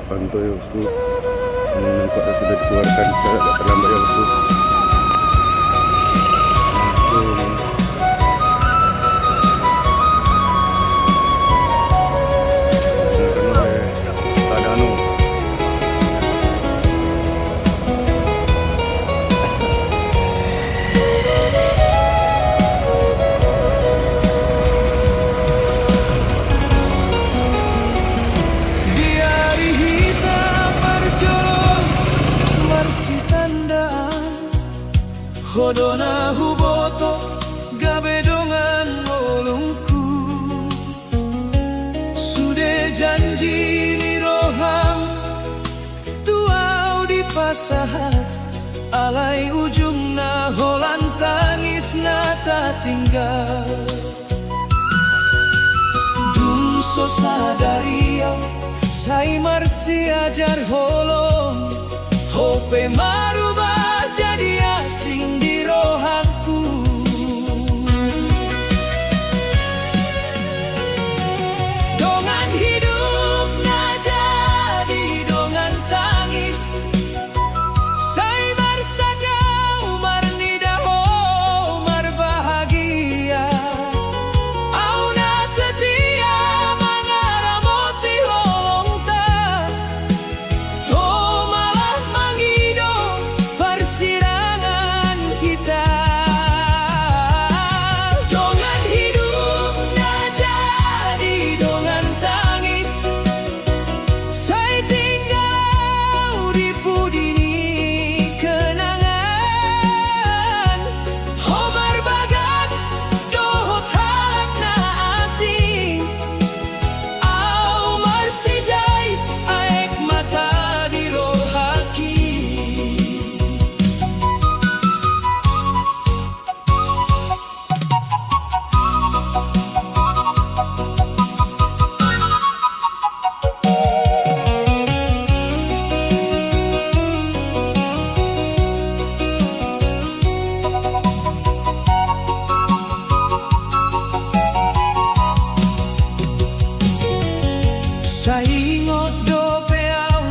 pantau ya bosku. Ini nampaknya sudah dikeluarkan secara agak terlambat ya bosku. Hodona huboto gabe dongan olungku sudah janji ni roham tuau di pasahat alai ujung na holan tangis nata tinggal dun so sadario sai marsi ajar holong hope marubah jadi asing di rohanku. Dongan hidup na jadi dongan tangis sai bersaka umar nidaho umar bahagia au na setia mangaramoti holongta to malah mangido persirangan kita. Dongan hidup na jadi dongan tangis sai tinggal di pudini kenangan Homar bagas dohot halak na asing au marsijai aek mata di rohaki. Saingot do peau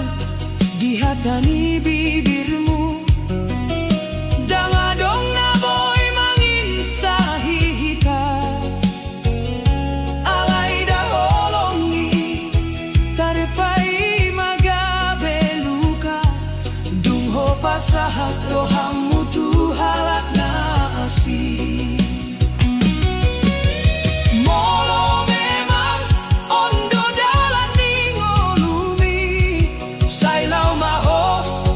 di hatani bibirmu dangadong na boy mangin sahihita alai daholongi tarepai magabe luka dungho pasahat rohamu tu halak na asih. Molo memang ondo dalan ning olumi sai lau maho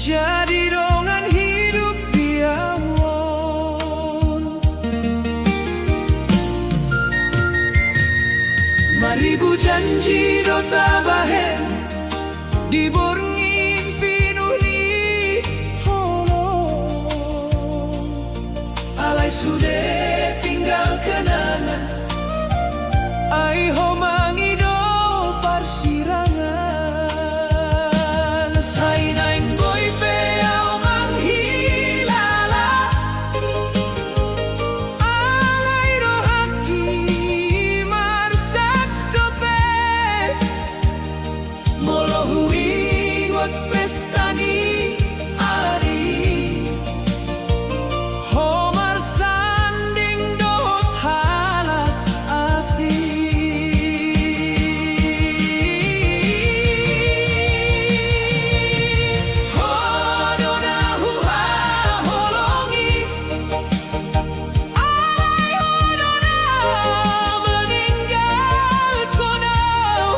jadi dongan hidup biawon. Maribu janji do tabahen di borngin pinuh ni holong. Alai sudah tinggal kenangan, ai homangi do parsirangan. Sainaing boy peau manghilala, alai rohaki marsak dope, molo huingot pestani ari. Homar sanding dot halak asih. Hodona huha holongi, alai hodona meninggal konau.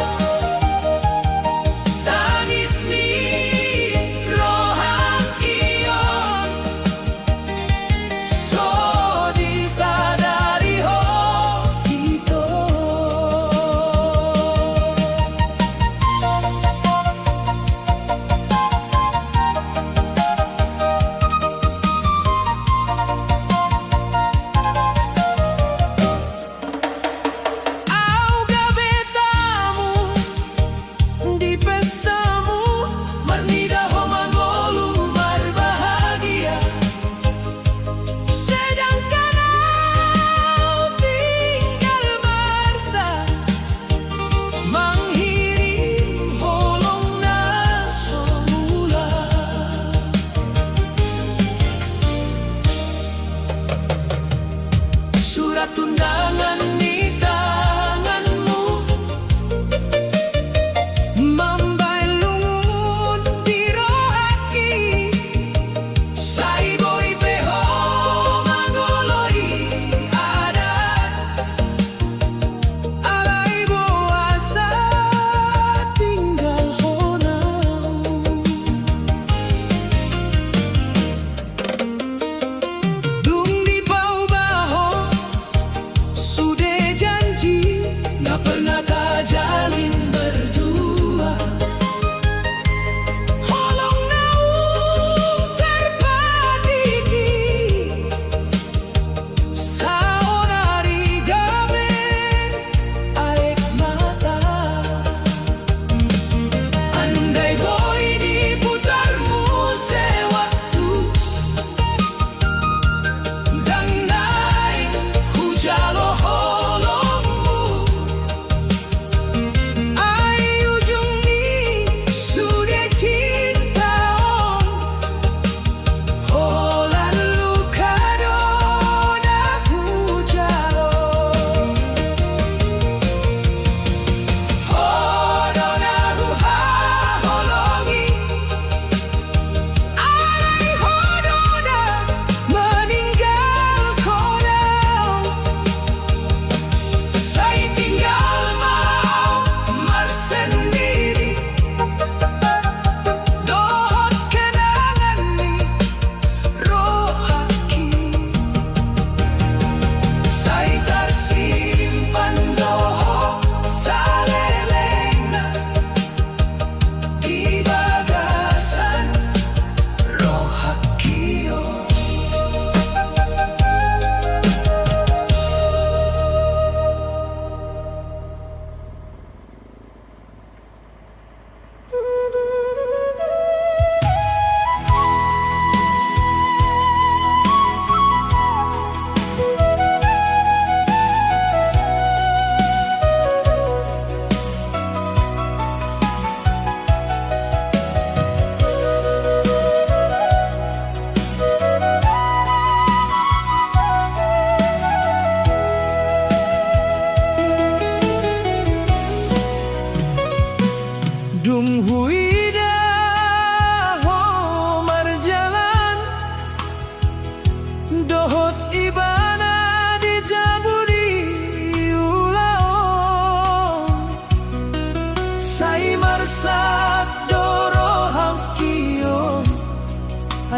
Tangis ni rohang ion, so disadari ho kita. Auga betamu di pestamu, marnida ho mangolu marbahagia. Sedangkan au tinggal marsa, manghiring holong na semula. Surat undangan di tanganmu, mambai lungun di rohaki. Sai boy beho mangoloi adat, alai boasa tinggal honau. Dung di pau baho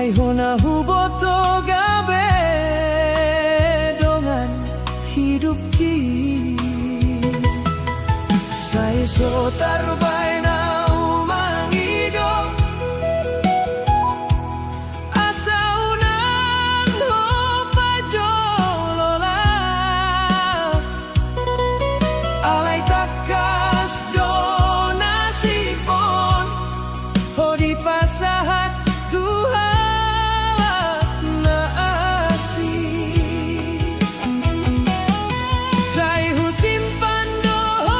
Ai hona huboto gabe dengan hidup ki. Sai so tarbai na umangidop asaunan ho pajolola alay takas donasipon ho di pasahat Tuhan na asih. Sai husimpan doholongi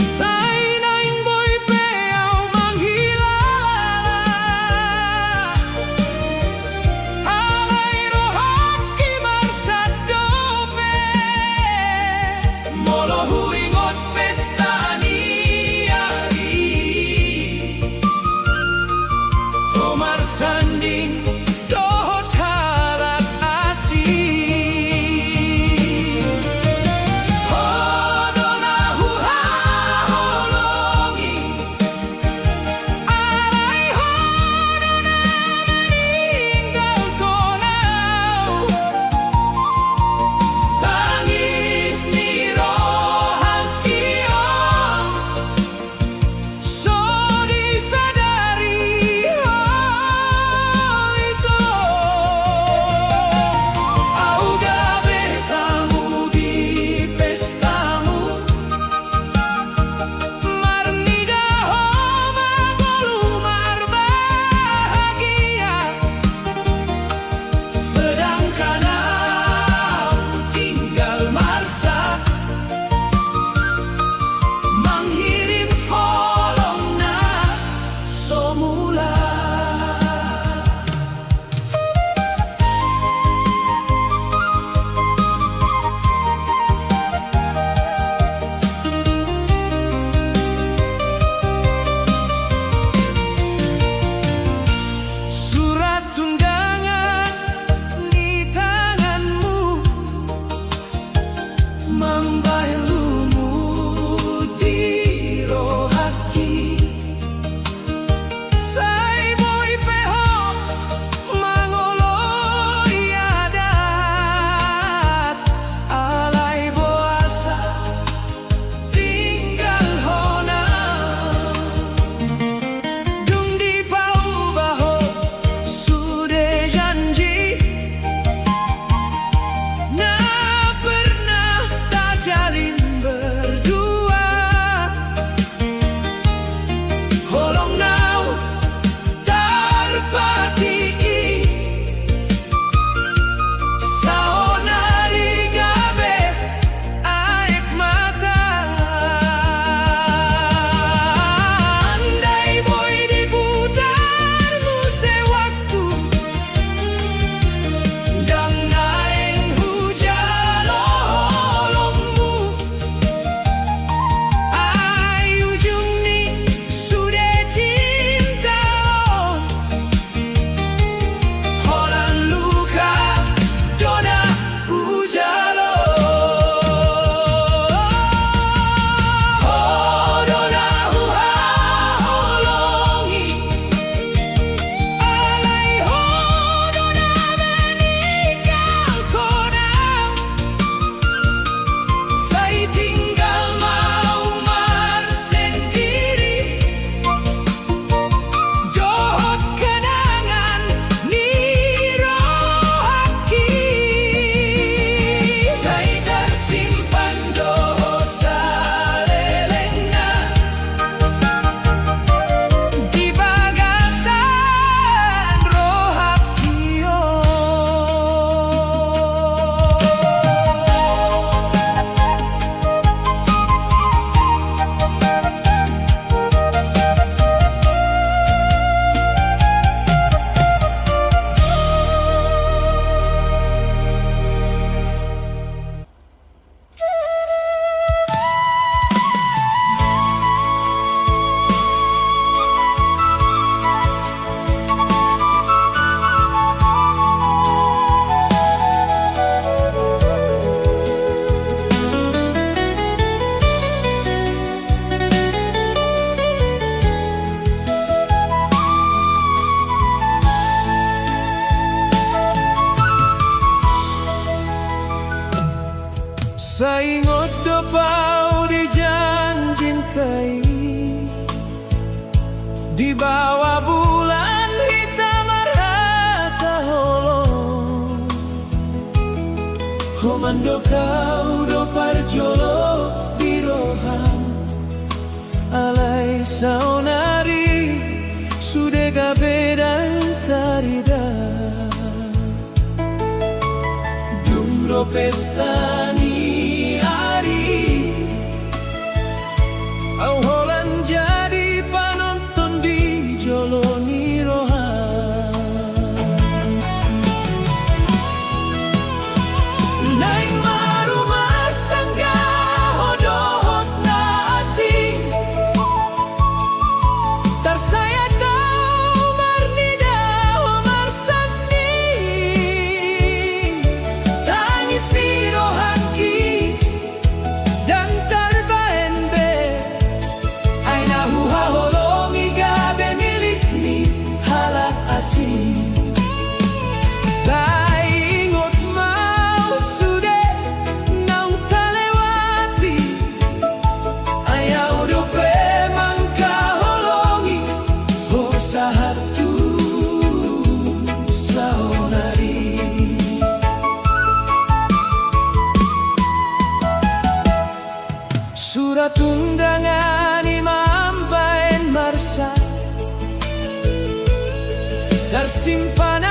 Sai naing boy peau manghilala alay rohaki marsat dope molo huingot pesta ni ari Omar sanding dohot halak asih hodona huha holongi alay hodona meninggal konau tangis ni rohakio so disadari itu auga bertamu di pestamu marnida homa golumar bahagia sedangkan au tinggal marsa menghirim kolomna semula. Surat undangan di tanganmu membailumu di rohaki sai boy peho mangolo iadat alay boasa tinggal hona dung di pau baho sudah janji na pernah tak jalin berdua holong nau terpati saonari gabe air mata andai boy diputar muse waktu dan naing hujan holongmu ai ujung ni sudah cinta holan luka dona hujalo hodona huha holongi alay hodona meninggal konau sai tinggal mau mar sendiri dohot kenangan ni rohaki sai tersimpan dosa lelengna di bagasan rohakio. Saingot dopau dijanjintai di bawah bulan hitam marhata holong homando kau do parjolo di roham alay saonari sudah gabe dan tarida dungro pesta ni ari Auholan jadi penonton di Joloni Rohan. Naing marumah tangga hodohot na asing. Tarsaya tau marnida o marsanding. Tangis ni rohaki dan tarbahen be. Ay nahuha holongi gabe milik ni halak asing. Saingot mau sude nang talewati. Ayaw dope mangkaholongi ho sahatu sa honari. Surat undangan Imam Bain Marsa tersimpan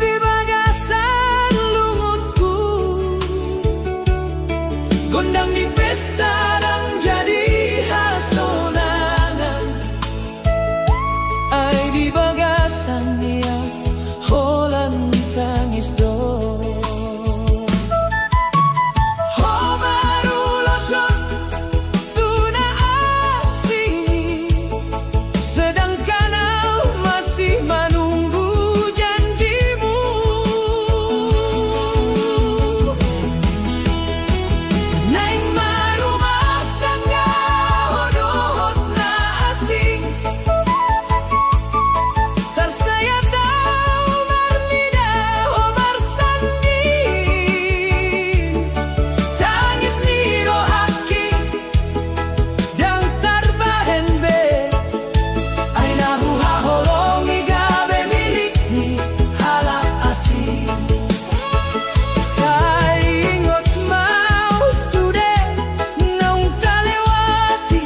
di bagasan lumutku. Gondang di pesta dan jadi hasonangan. Ay di bagasan niya holan tangis do. Ho marulosot tuna asing. Sedangkan au masih menunggu janjimu. Naing marumah tangga hodohot na asing. Tarsaya tau marnida o marsanding. Tangis ni rohaki dan tarbahen be. Ay nahuha holongi gabe milik ni halak asing. Saingot mau sude nang talewati.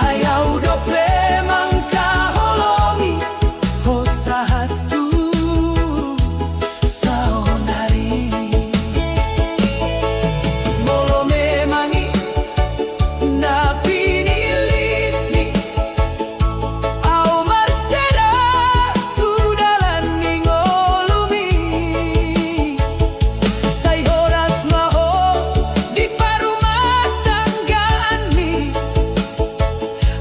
Ayaw dople mangkaholongi ho sahatu sa honari. Molo memangi na pinilit ni au marsera tu dalan ningolumi. Say horas maho di parumah tanggaan mi.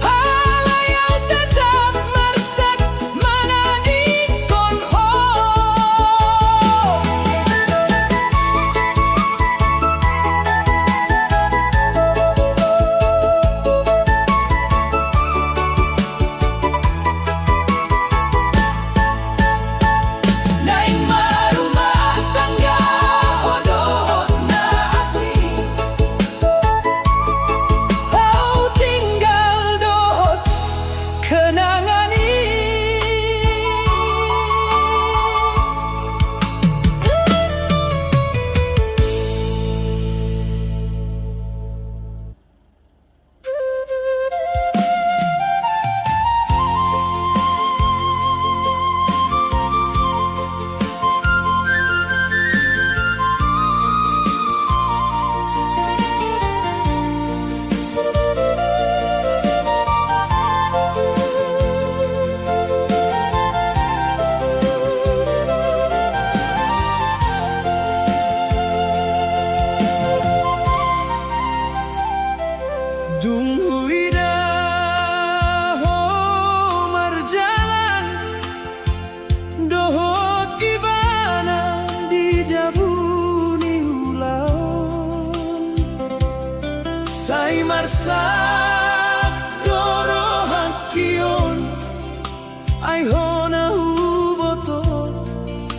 Halayaw tetap marsak mana di konho. Naing marumah tangga hodohot na asing. Au tinggal dohot kenangan ini. Dung huida ho marjalan dohot gibana di jabuni ulaon. Say marsak dorohan kion. Ay hona huboto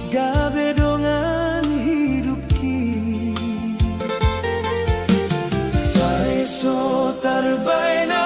gabe dongan hidup ki. Say so tarbaena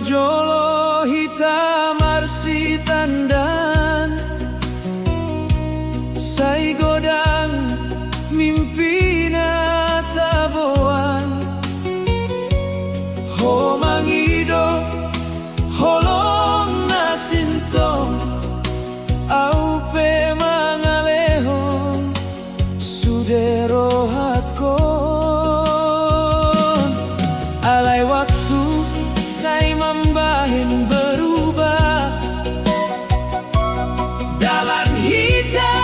parjolo hitam arsi tandan, sai godang mimpi na tabuan. Ho mangido holong na sintong, au pe mangalehong sudero hakon. Alai waktu sai mambahin berubah, dalan hita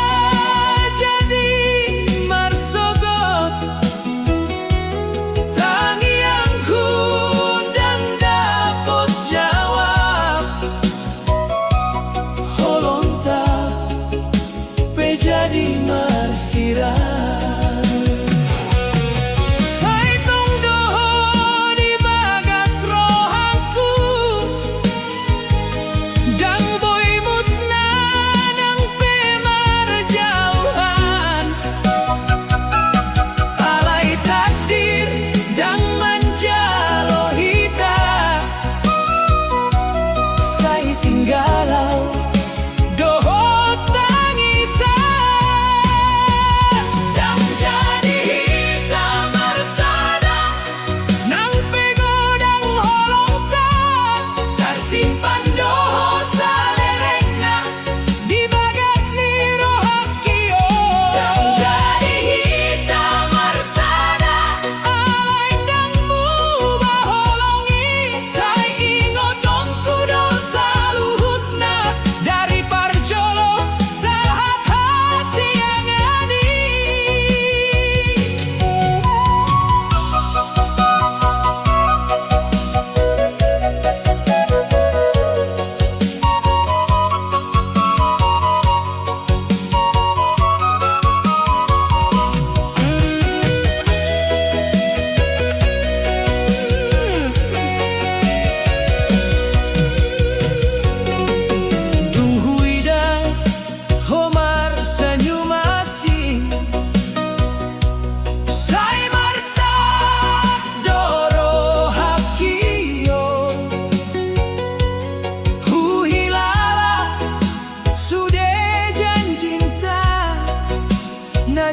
jadi marsogot. Tangianku dan dapat jawab, holonta pe jadi marsirah.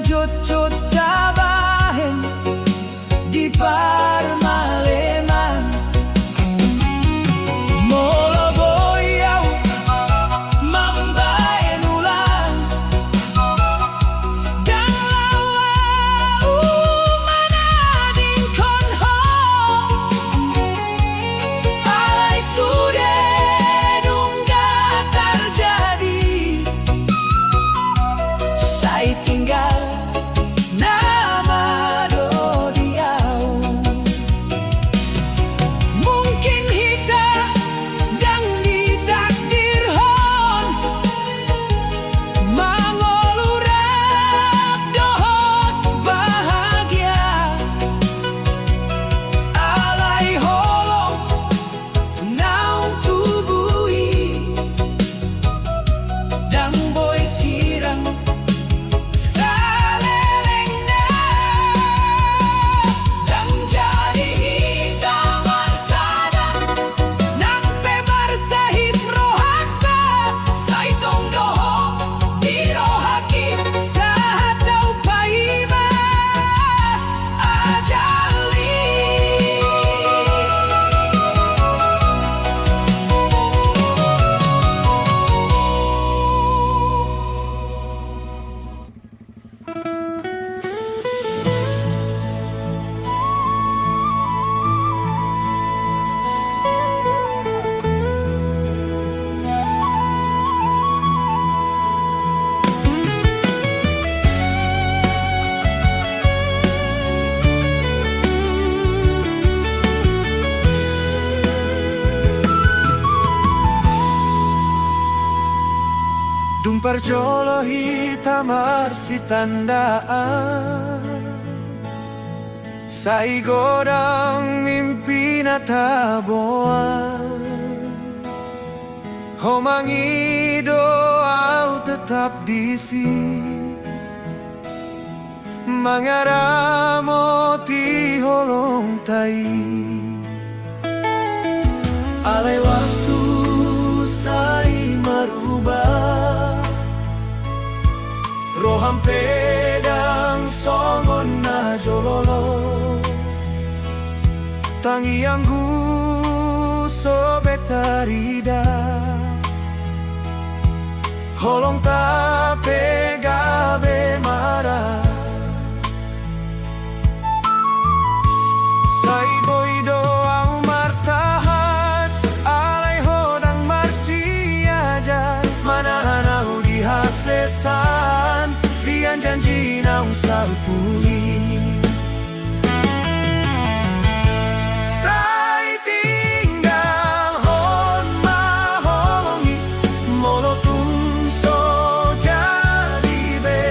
Jot-jot tabahen di Parmaleman, molo boyau mambaen ulang, dan lawa mana dingkon ho, alai sudah nunggah terjadi, sai tinggal Dung parjolo hitam arsi tandaan, sai godang mimpi na tabuan. Ho mangido au tetap di sini, mangaramo ti holong tai. alai waktu sai merubah roham pedang songon na jololo tangi anggu sobetarida holong tape gabe marah sai boido au martahat alai hodang marsiajan manahan au dihasesan sian janji naung salpuli sai tinggal hon maholongi molotung so jadi be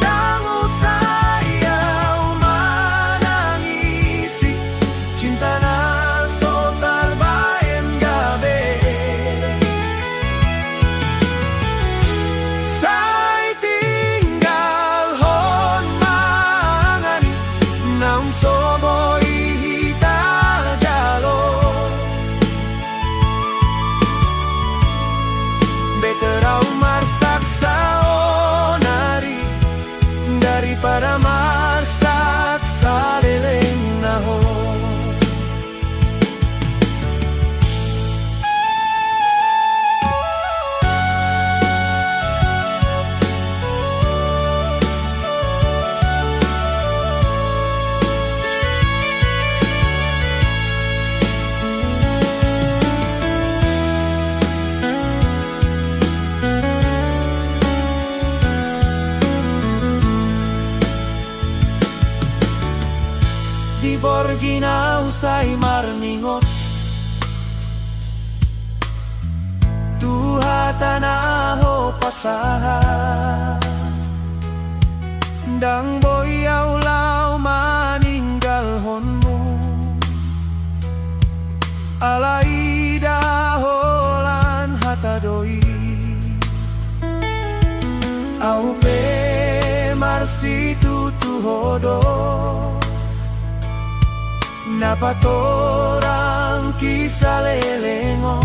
dangu sayau manangisi cinta na so tarbaen gabe sai tinggal hon mangani naung soboi hita jalo beterau marsaksa onari daripada marsaksa leleng naho di borgina usai marningot tuha tanaho pasaha dang boyau lau maninggal honmu alai daholan hatadoi au pe marsi tutu hodo napatorang kisah lelengo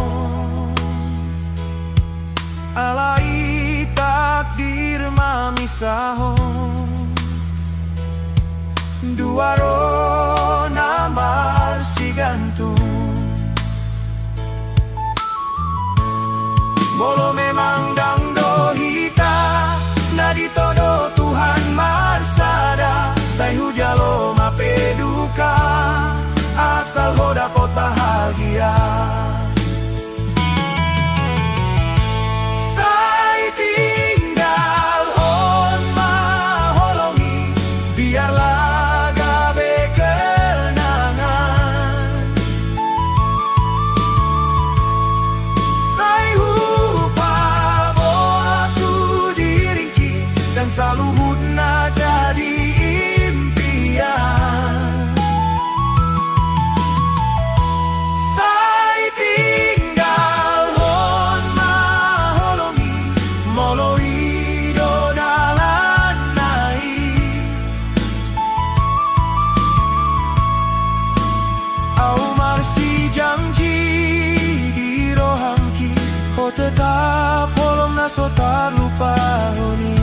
alai takdir mamisaho dua rona marsi gantung bolo memang dang dohita naditodo Tuhan marsada sai hujalo mapeduka asal ho dapat bahagia sai tinggal hon maholongi biarlah gabe kenangan sai hupa boatu diringki dan saluhutna jadi impian tetap polong naso tak lupa honi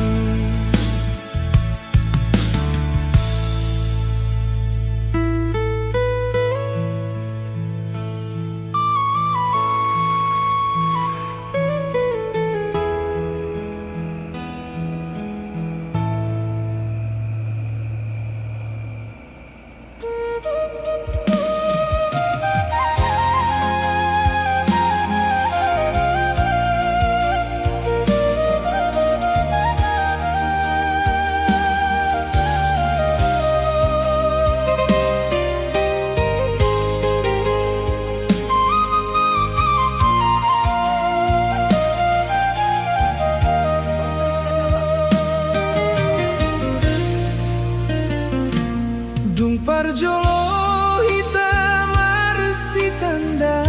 Parjolo hitam marsi tanda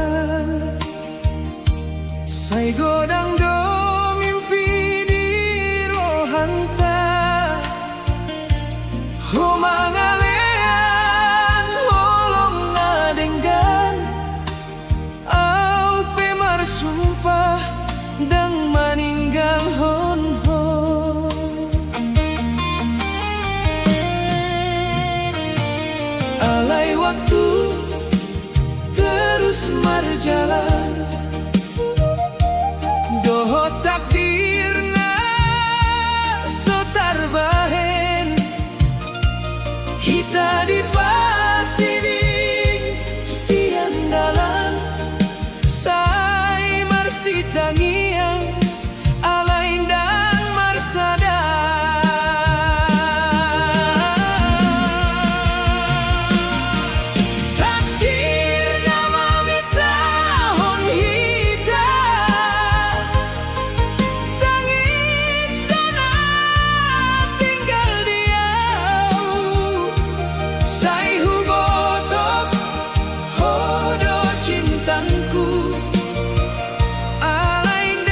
sai godang do mimpi di rohanta ho mangalean kasih tangiang alain dan marsada. Takdir nama misahon hita, tangis tanah tinggal diau. Say hubotok hodo cintaku alain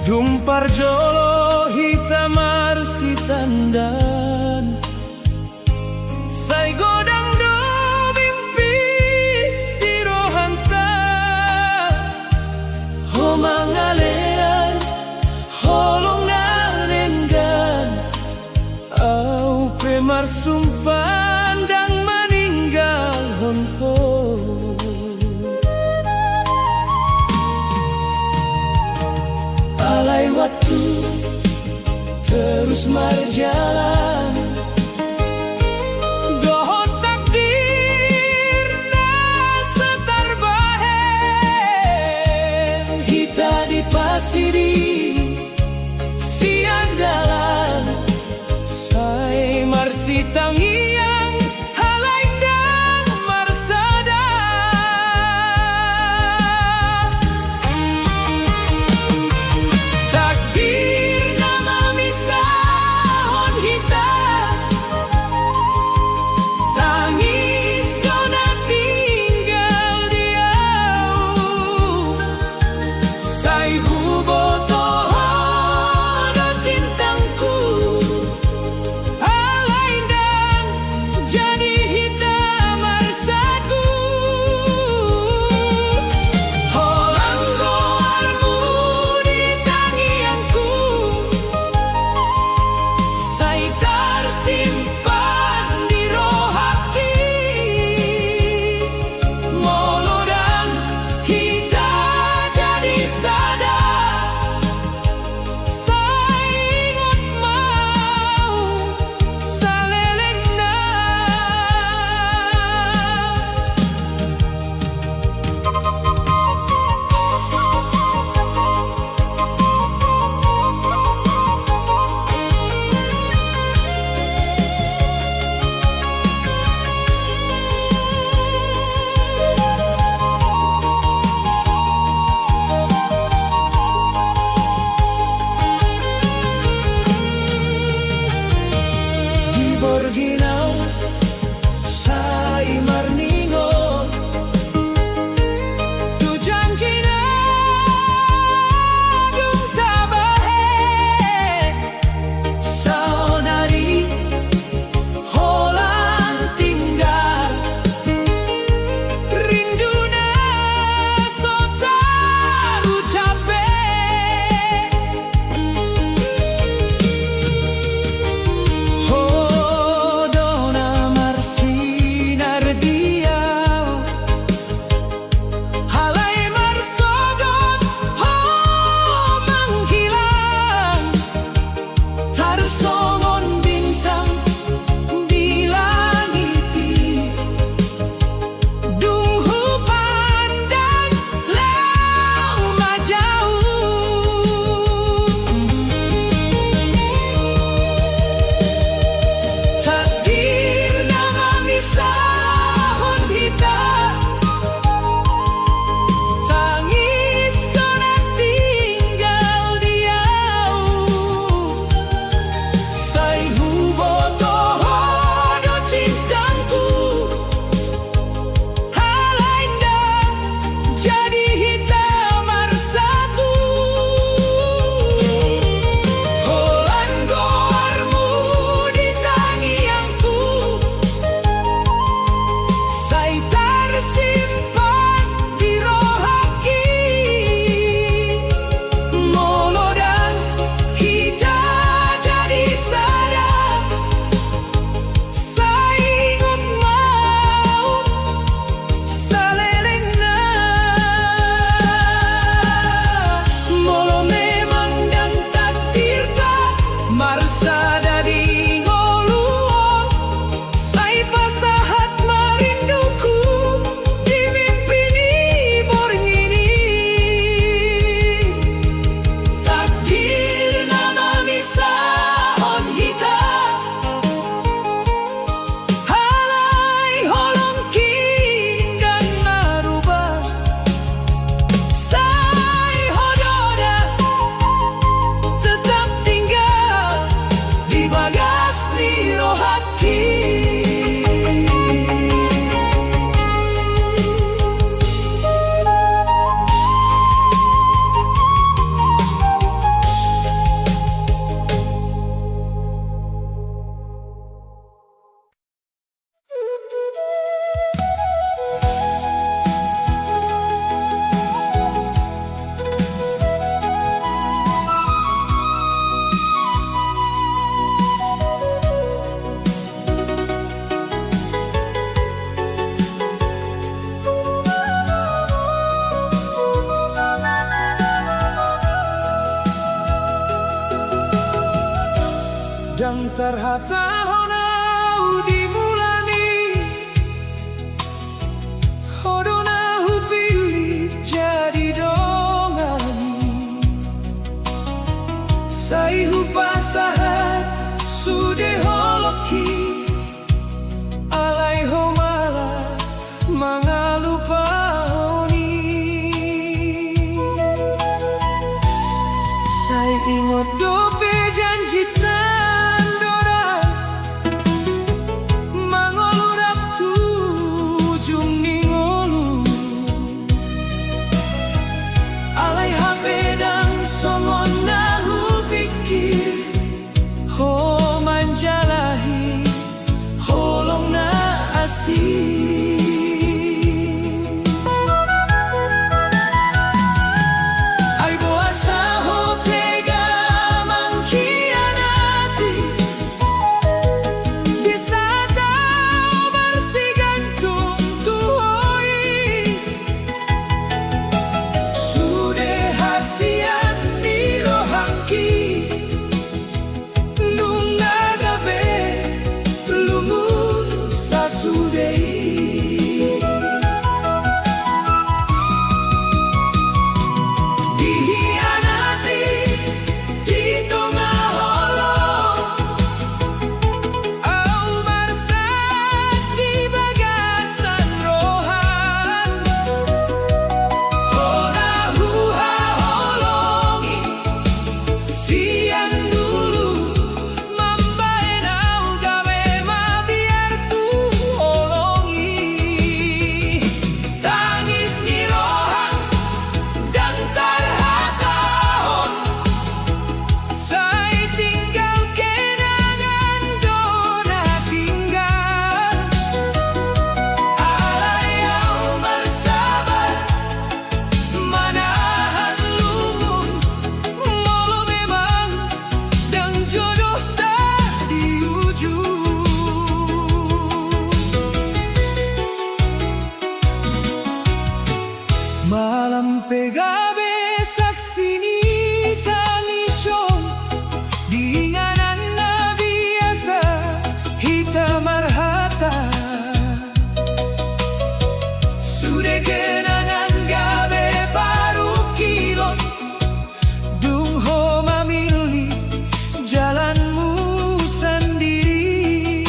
Dumpar jolo hitam marsi tandan Sai godang do mimpi di rohanta Ho mangalean holong narenggan Au pemar sumpandang meninggal honho Alai waktu terus berjalan Dohon takdir na setar bahen Hita di pasiri siang dalan Sai marsi tangiang halai dan marsada Takdir nama misahon hita Tangis dona tinggal diau Sai hubot Dan terhata honau dimulani Hodona hupili jadi dongani Sai hupasahat sude holoki Alai homala mangalupa honi Sai ingot dope janji Malam pegabe saksini tangisyon Diinganan na biasa hita marhata Sude kenangan gabe baru kilon Dungho memilih jalanmu sendiri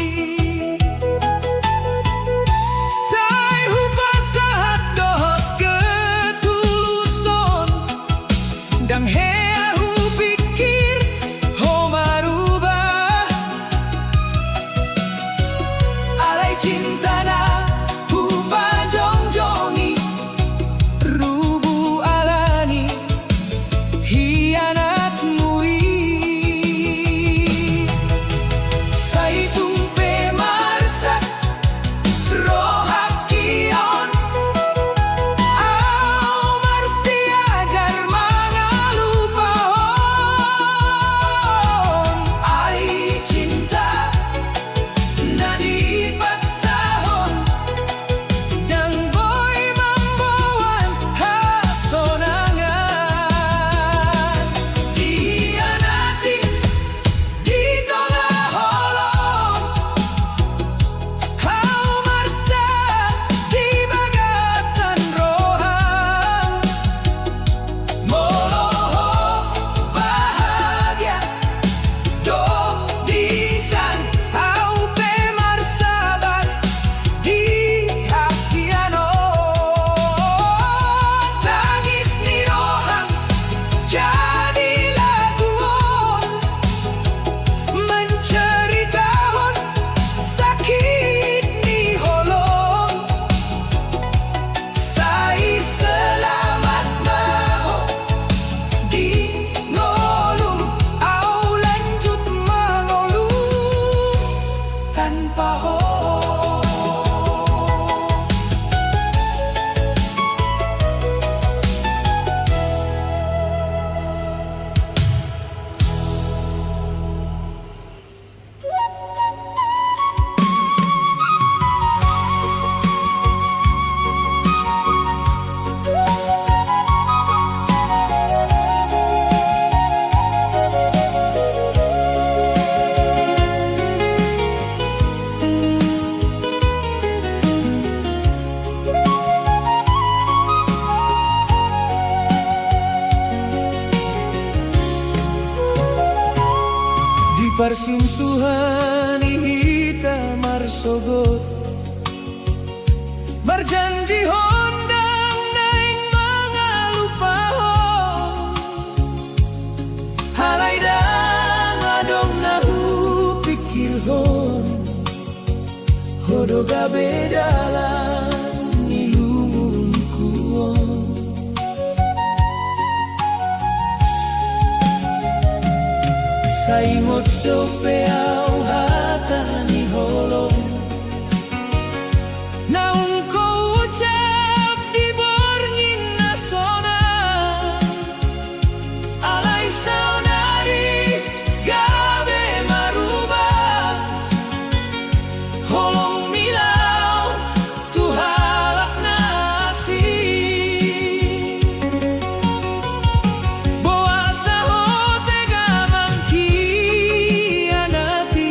Sai hupasahat dohot Dang hea hu pikir ho marubah Alai cinta na hu pajong-jongi Rubu alani hianat mui Sai tumpe marsak rohak kion Au marsiajar Persintuhan ihita marsogot berjanji hondang naing mangalupahon halai dang adong nahu pikir hon hodo gabe dalam nilumun kuon saimot dope au hata ni holong naung ko ucap di borngin nasona alai saudari gabe marubah holong milau tuhalak nasi boasa ho tega mangkianati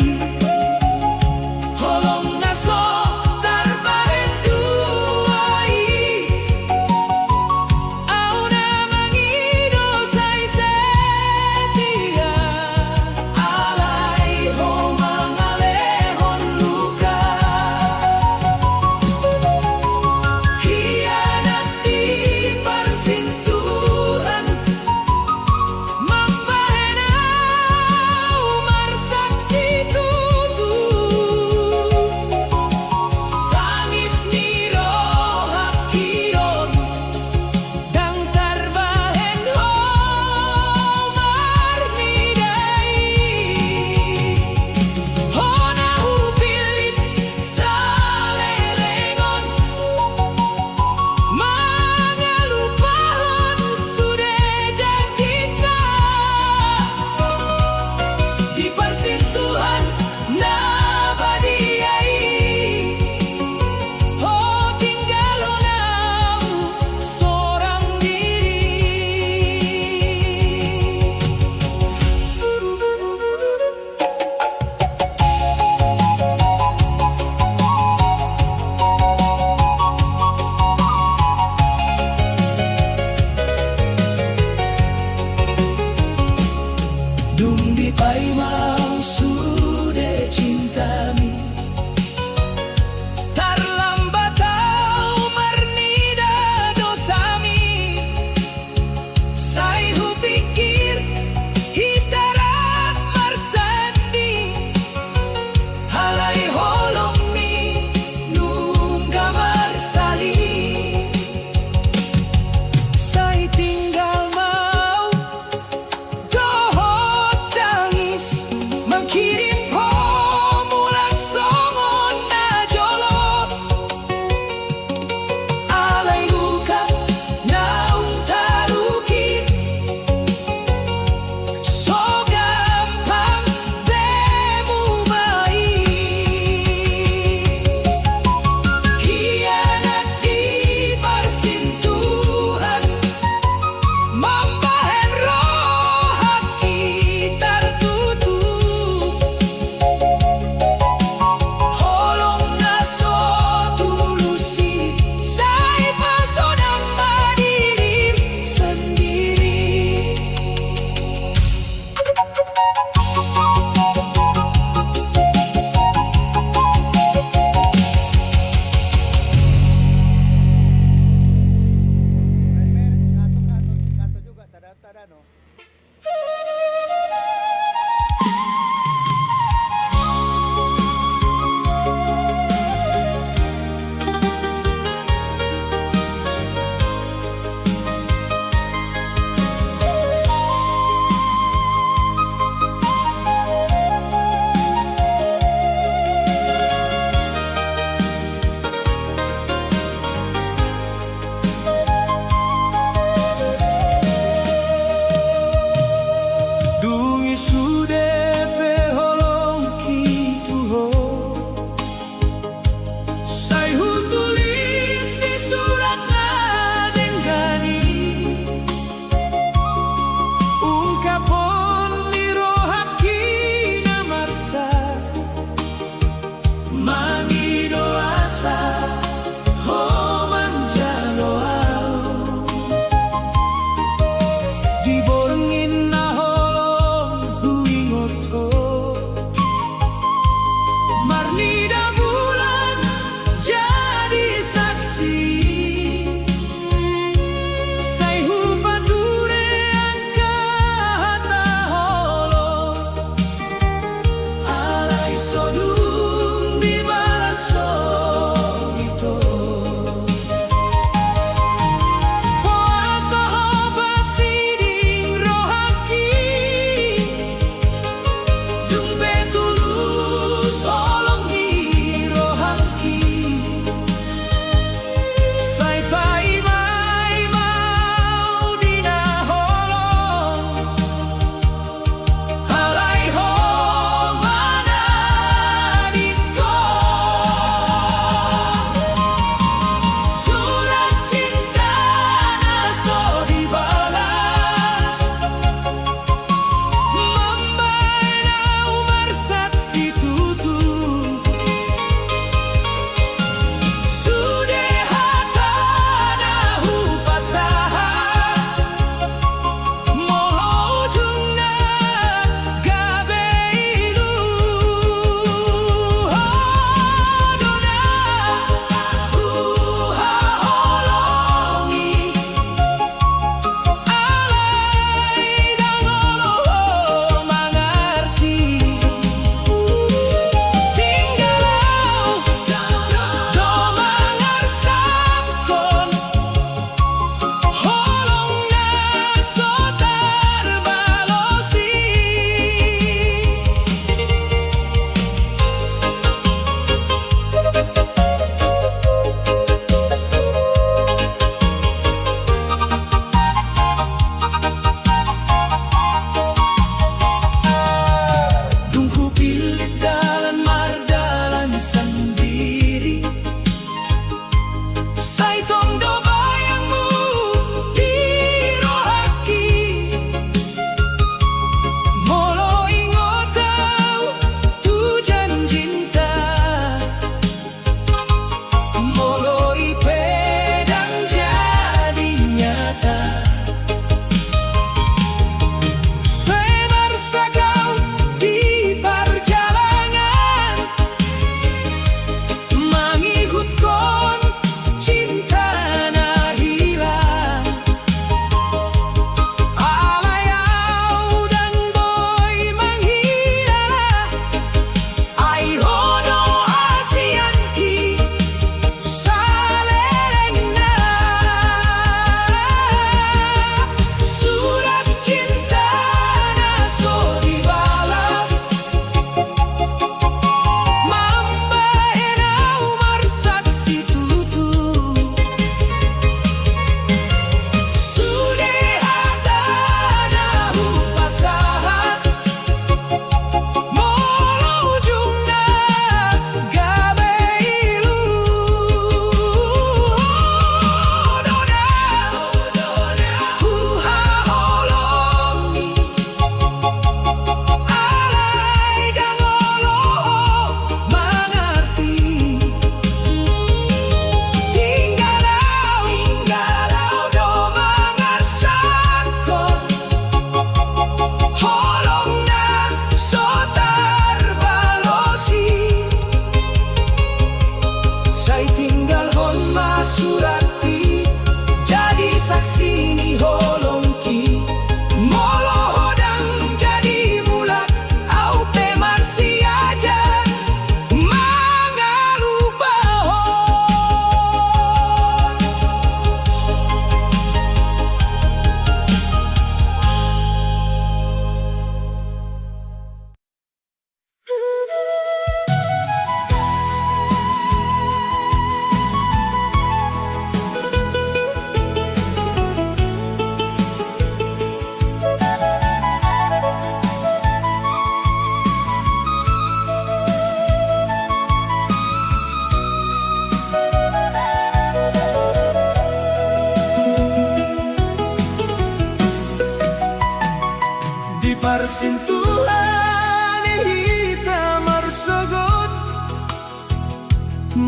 parsintuhan hitam marsogot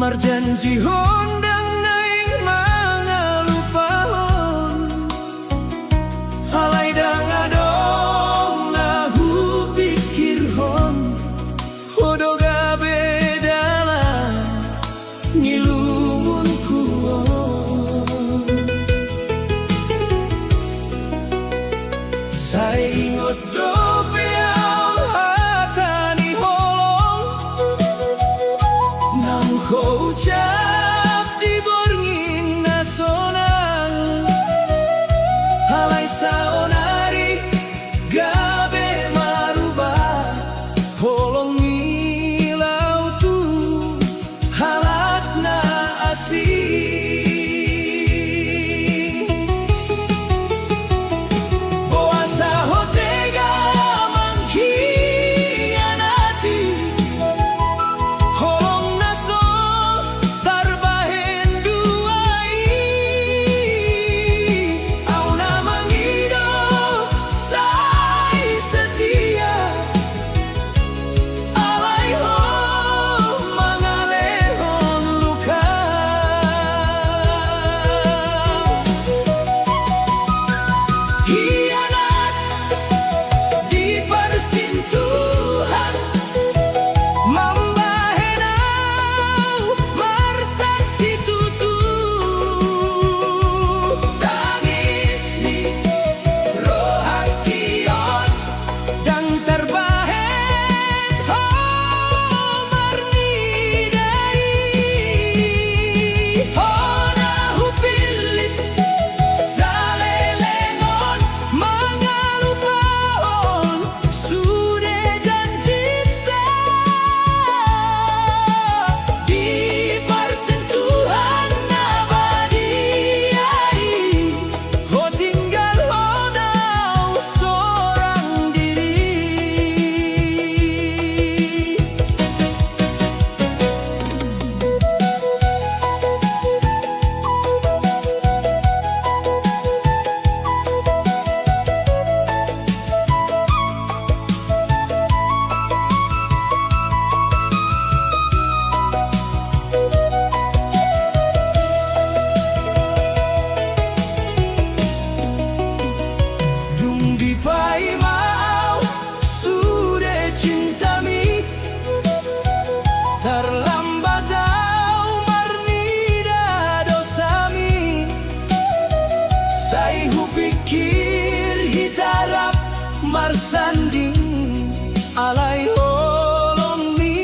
marjanji hondang naing mga lupahon halay dangadong nahu pikir hon hodoga bedala ngilungun kuon saingot dobeaw hatani holong nang ko ucap di borngin nasonang halay saonari gabe marubah holong milau tu halak na asing boasa hotega mangkhianati holong naso tarbahen duai au na mangido sai setia alay ho mangalehon luka hianat di persintuhan mambahenau marsaksi tutu tangis ni rohakion dan terbahen marnidai hona hupilit salelengon mangalupahon sude janjita di persentuhan abadiai ho tinggal hodau seorang diri dung di pai mau sude cintami terlambat au marnida dosami sai hu pikir hitarap marsanding alay holong mi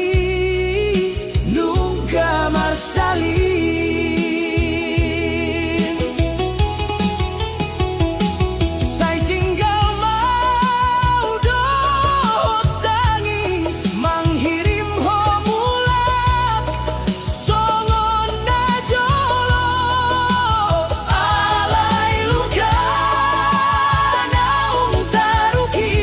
nungka marsalin sai tinggal mau dohot tangis manghirim ho mulak songon najolo alay luka naung taruki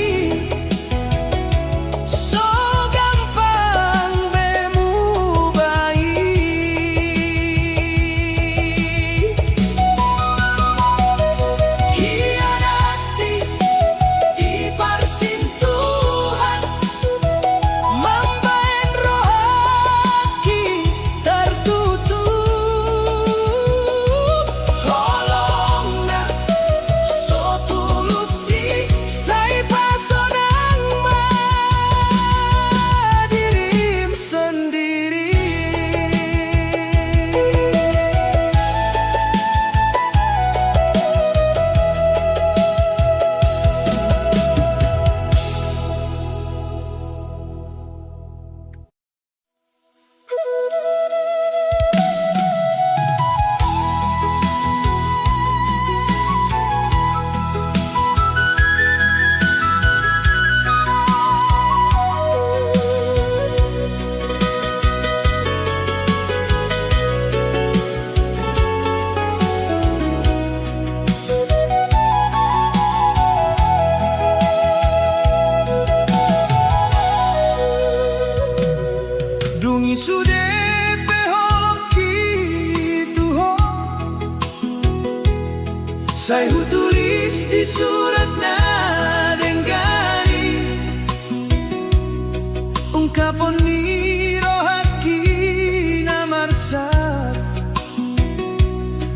Japon ni rohaki na marsa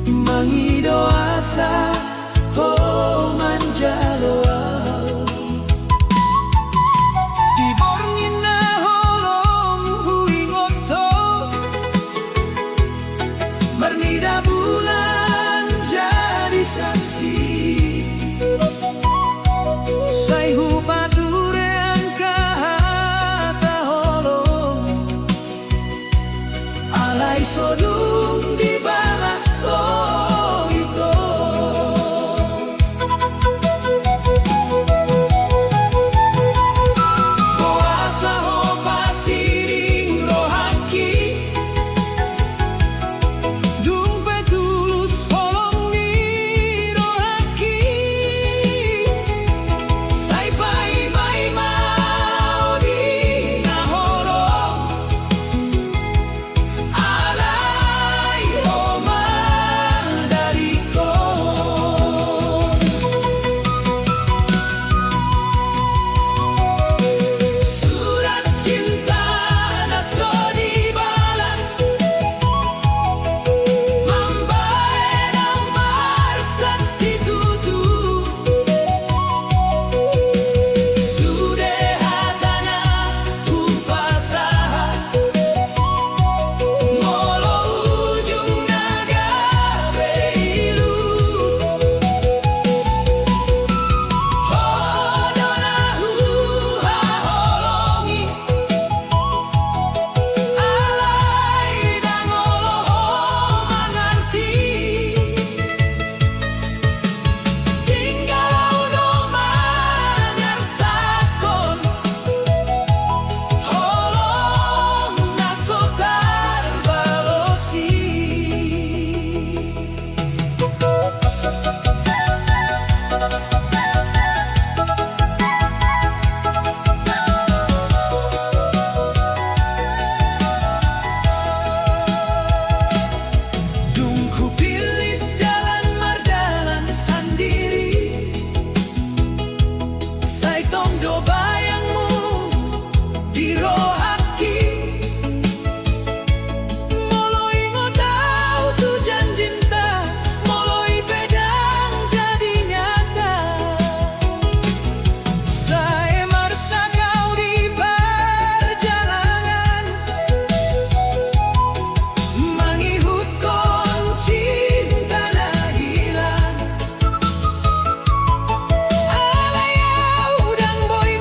Mangido asa ho manjaloa Di borngin na holong huingoto Marnida bulan jadi saksi Say hupature ang kahata holong Alay sodung dibalas oh ito Boasa ho pasiring rohaki Dumpe tulus holong ni rohaki Say bay mau di nahorong Alay Roma dariko Surat cinta na so dibalas Mambae ng marsan si Tutu Sudehata na upasahan Molo ujung nagabe ilu Hodo na huha holongi Alay dan oloho mangarti Tinggal do mangarsakon Holong na sotar balosi Dung ku pilih dalan mardalan sandiri Say tong do bayangmu di rohaki Moloi ngotau tujan cinta Moloi pedang jadi nyata Say marsa kau di perjalanan Mangihut kon cinta na hilang Alayau dan boy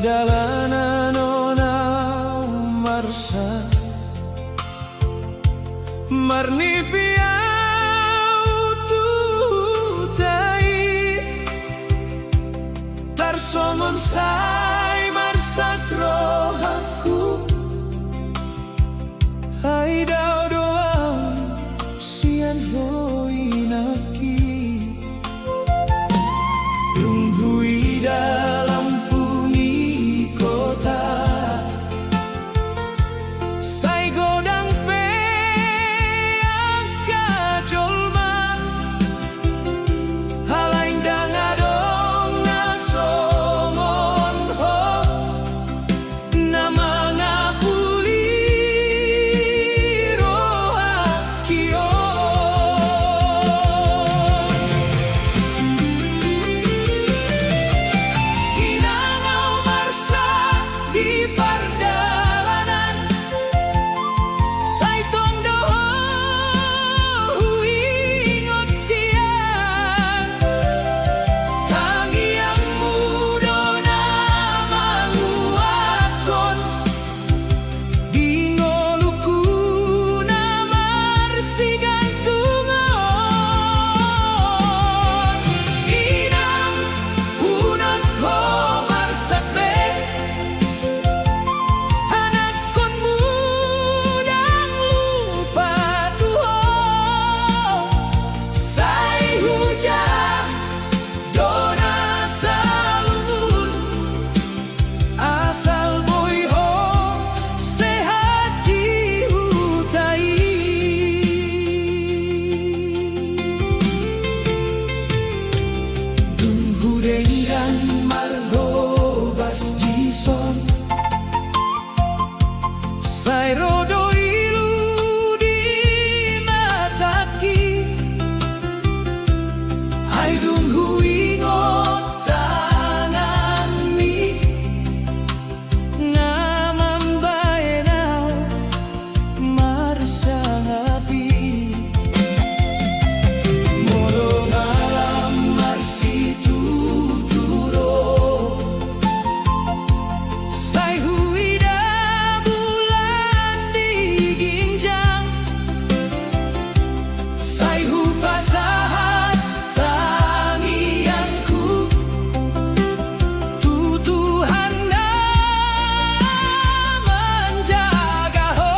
pardalanan onau marsa marni piau tutai tarsomon sai marsak rohaku hai dau doa sian hoinaki tunghui dalam bumi kota sai godang pe angka jolma halain dang adong nasomon ho nama ngapuli roha kion inangau marsa di pardalanan sai tong doho huingot siang tangiang mudo nama nguakon dingoluku namar sigantungon inang unan ko marsape anak kon mudang lupa Tuhan sai hujan dona salungun asal boy ho sehat di hutai tunggu dengan margo bas jison sai rodo ilu di mataki hai tunggu ingot tangan mi namam baenau marsangapi moro malam marsi tuturo sai huida bulan di ginjang sai hupasahan tangianku tutuhan na menjaga ho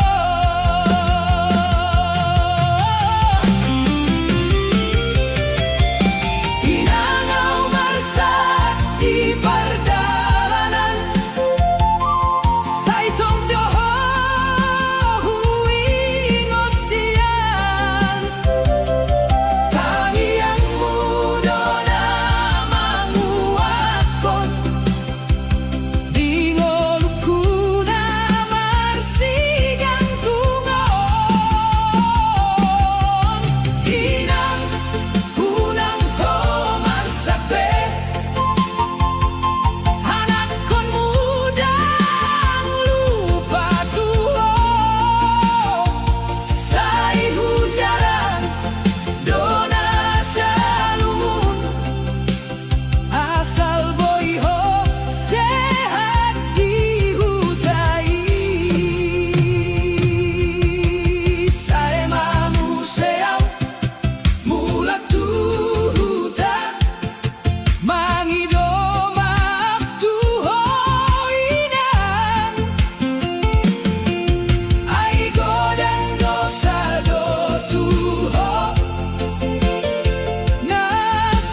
inangau marsa di pardalanan sai tong doho huingot siang tangiang mudo nama nguakon dingoluku namar sigantungon inang unang ho marsape anak kon mudang lupa Tuhan sai hujaran dona salumun asal boy ho sehat di hutai sai mamu seau mula tu hutan mangido maaf Tuho inang ai godang dosa do Tuho na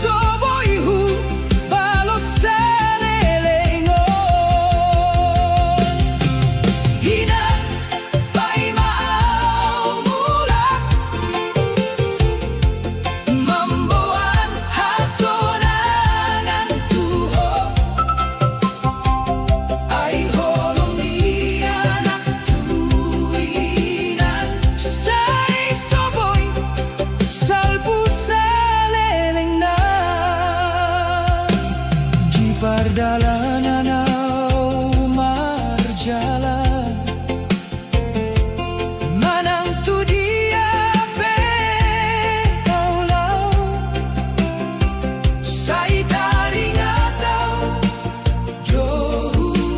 soboihu balos salelengon inang pai maau mula mamboan hasonangan Tuho ai holong ni anak tuinan sai soboy salpu saleleng na di pardalanan au marjalan manang tu dia pe aulau sai taring atau jauh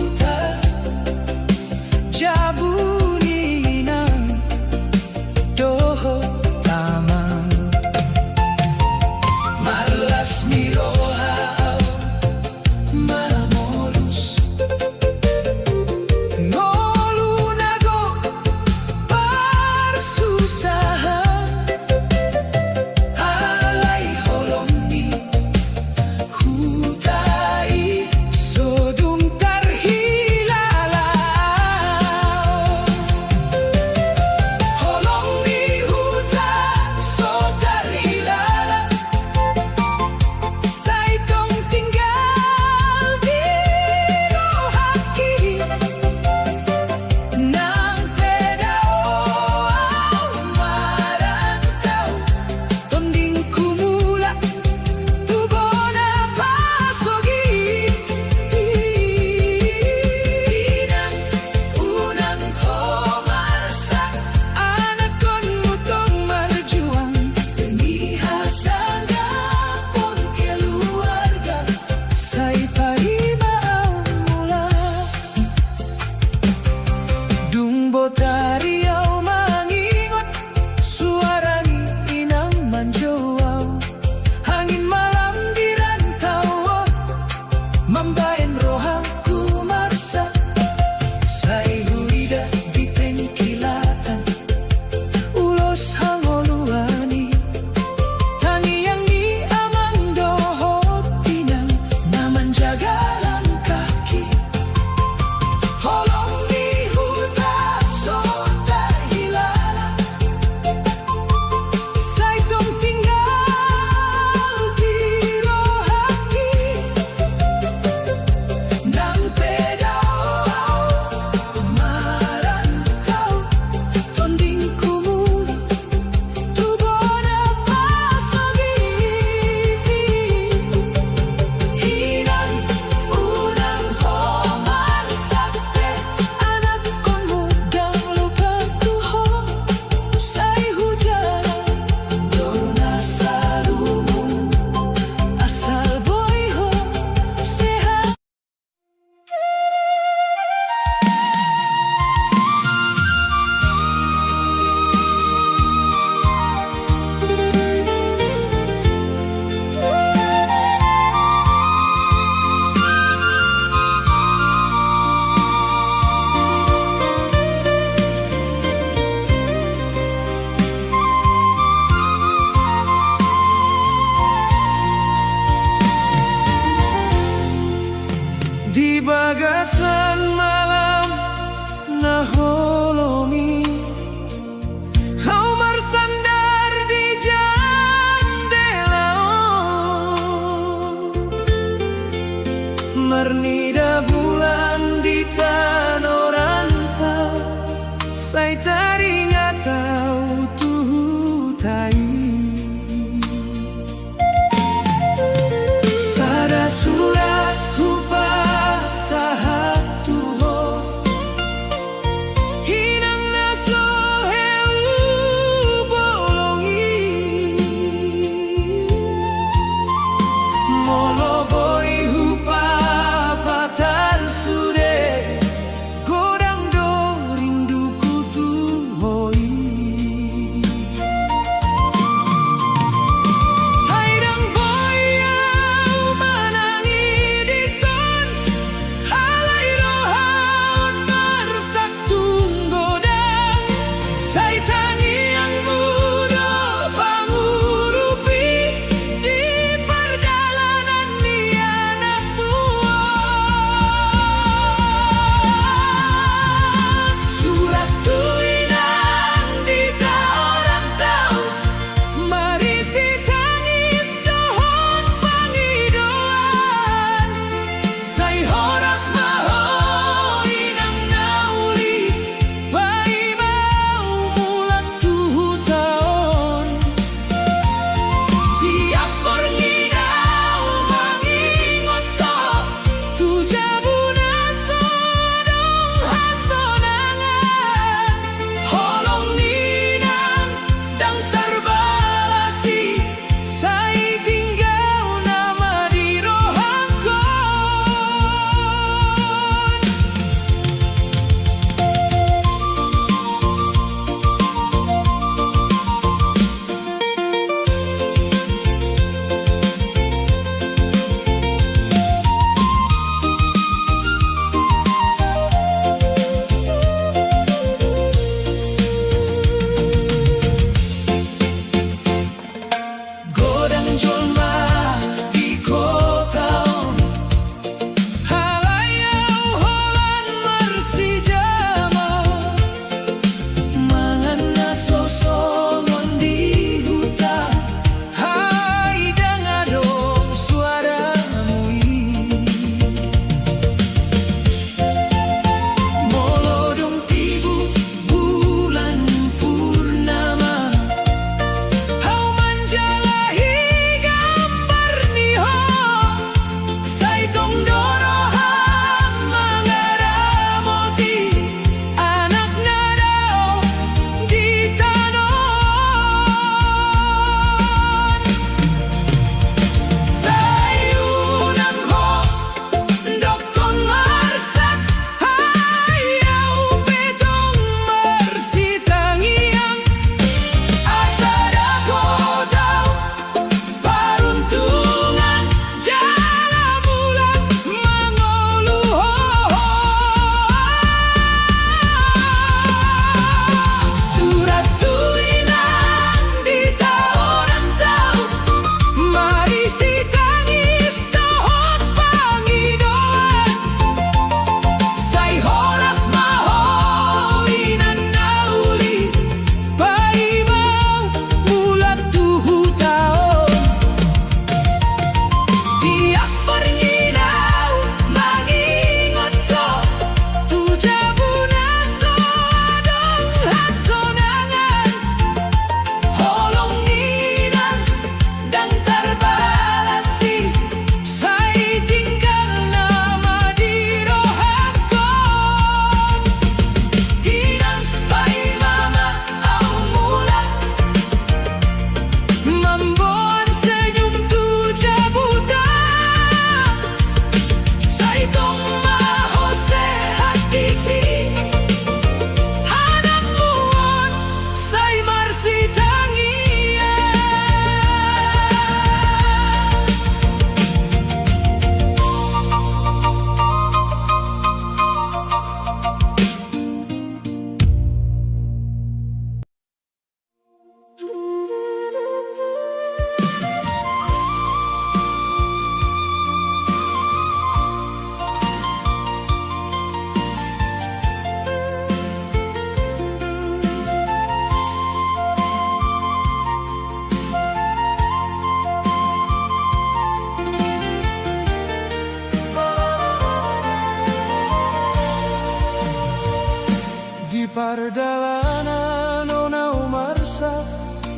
rasa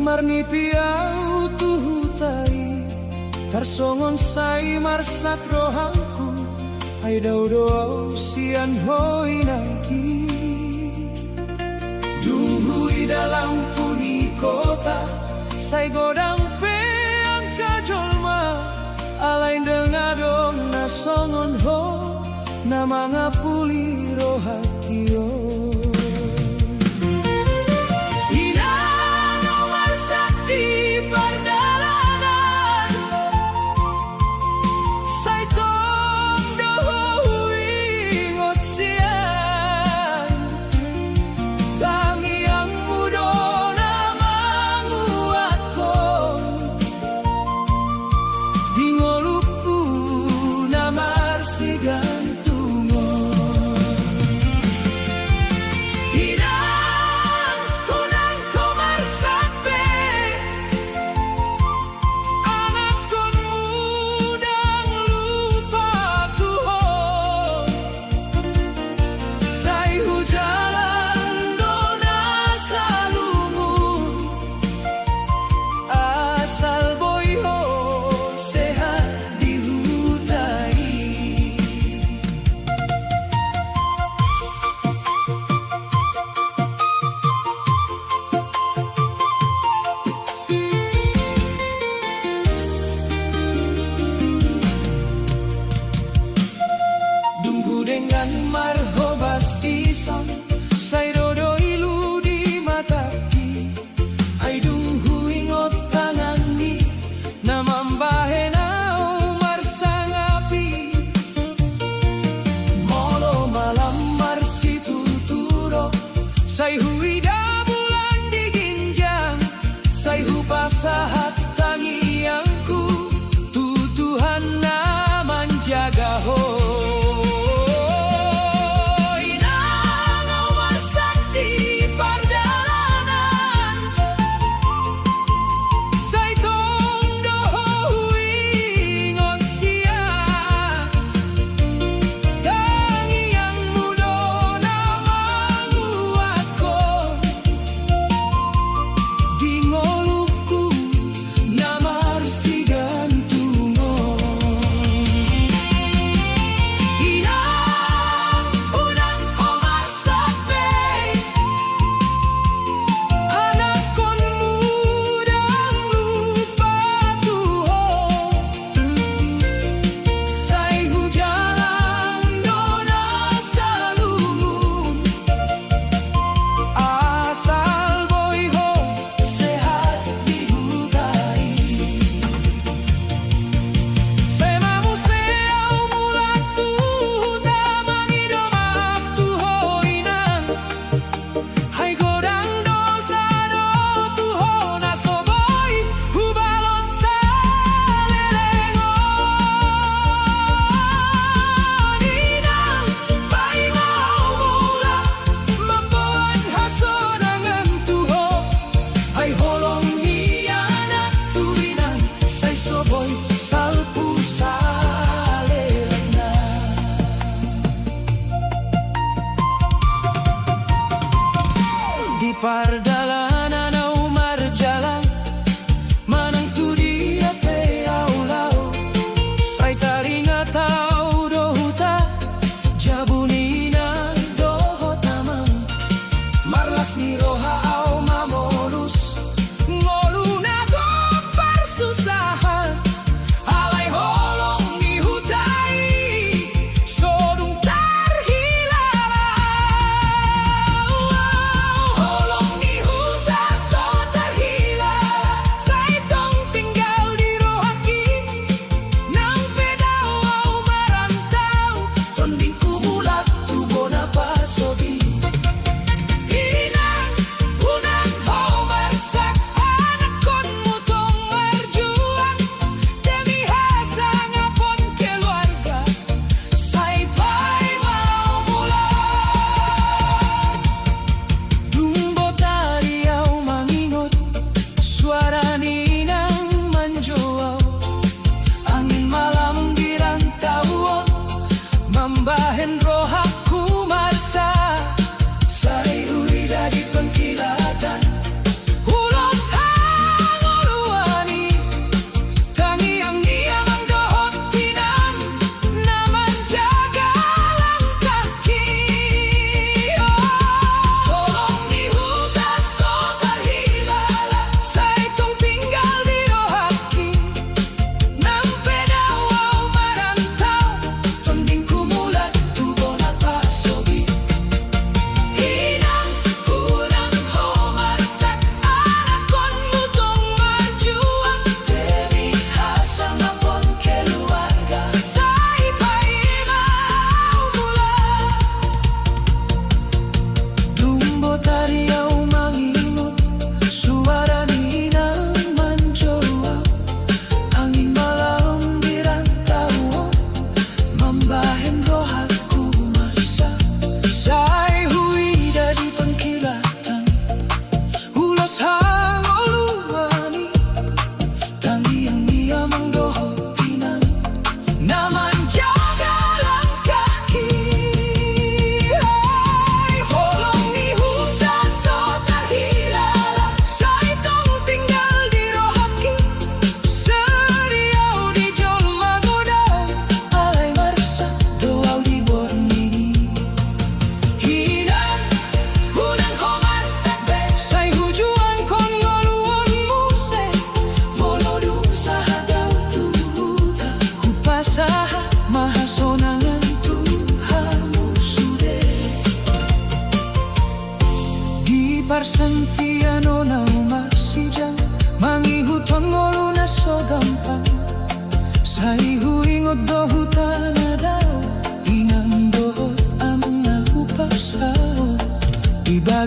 marni piau tuhutai tarsongon sai marsat rohangku ai daudau sian hoi nangki dunghui dalam puni kota sai godang peang kajolma alain dengadong nasongon ho nama ngapuli rohakio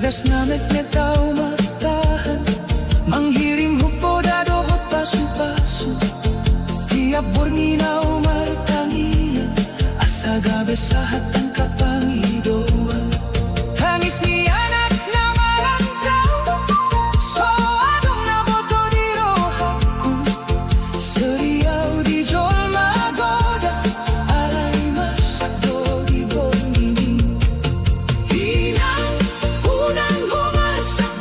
Gagas na nagmetaw matahan Manghirim hupo dadohot pasu-pasu Tiap borninaw martangian Asa gabe sa hatang kapangidoan Tangis ni anak na malantaw So adong na boto di rohaku Seriau di jol magoda Alay masakdo di bornini Hinang unang humasak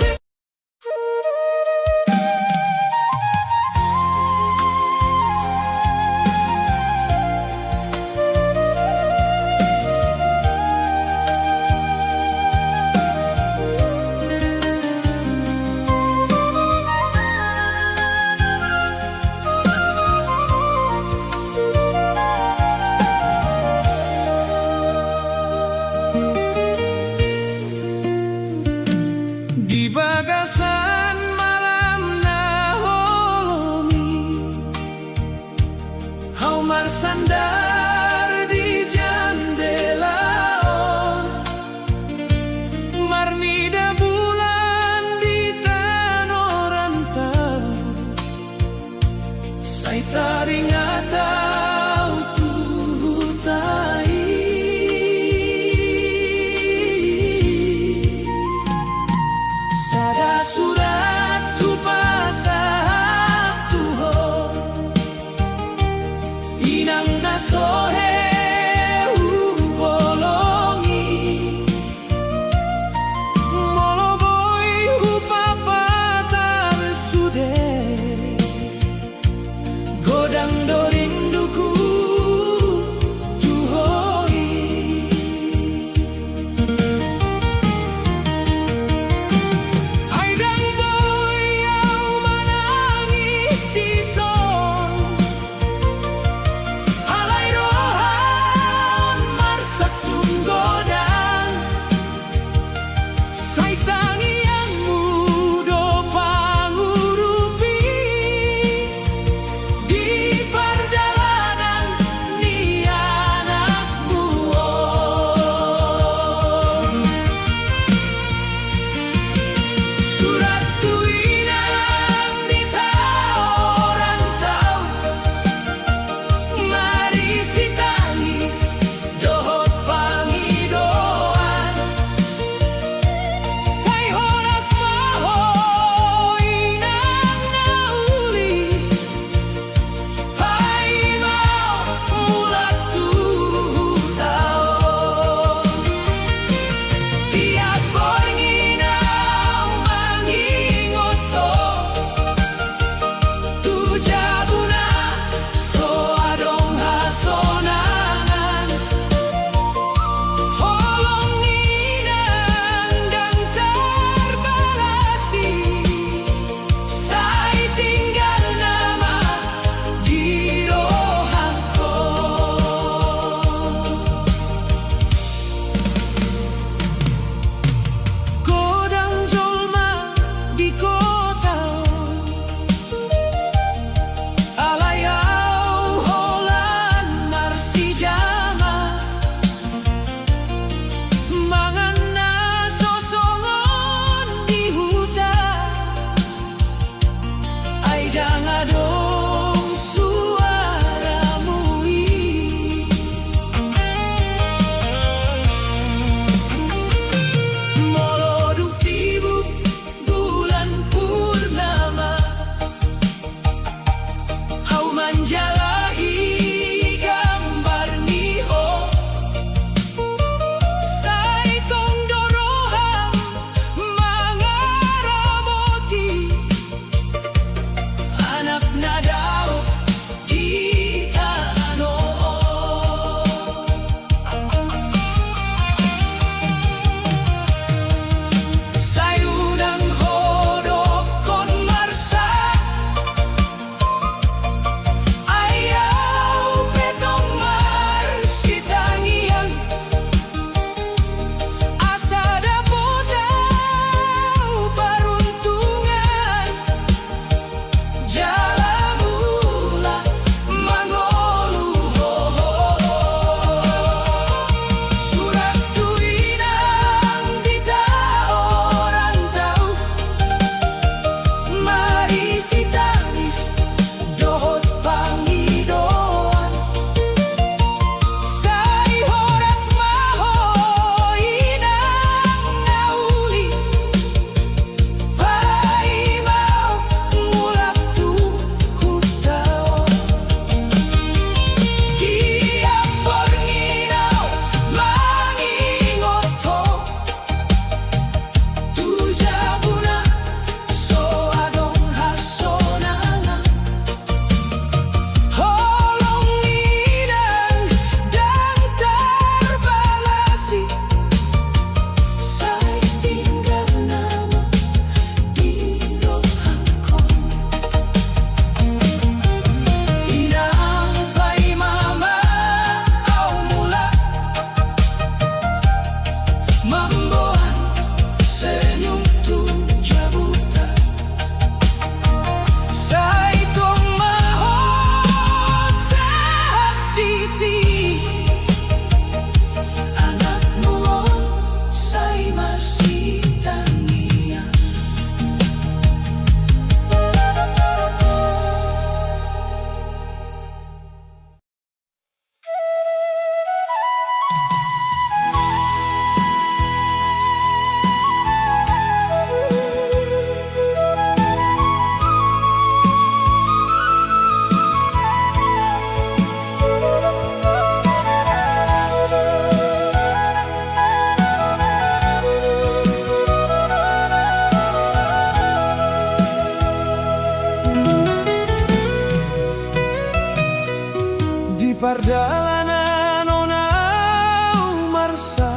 pardalanan onau marsa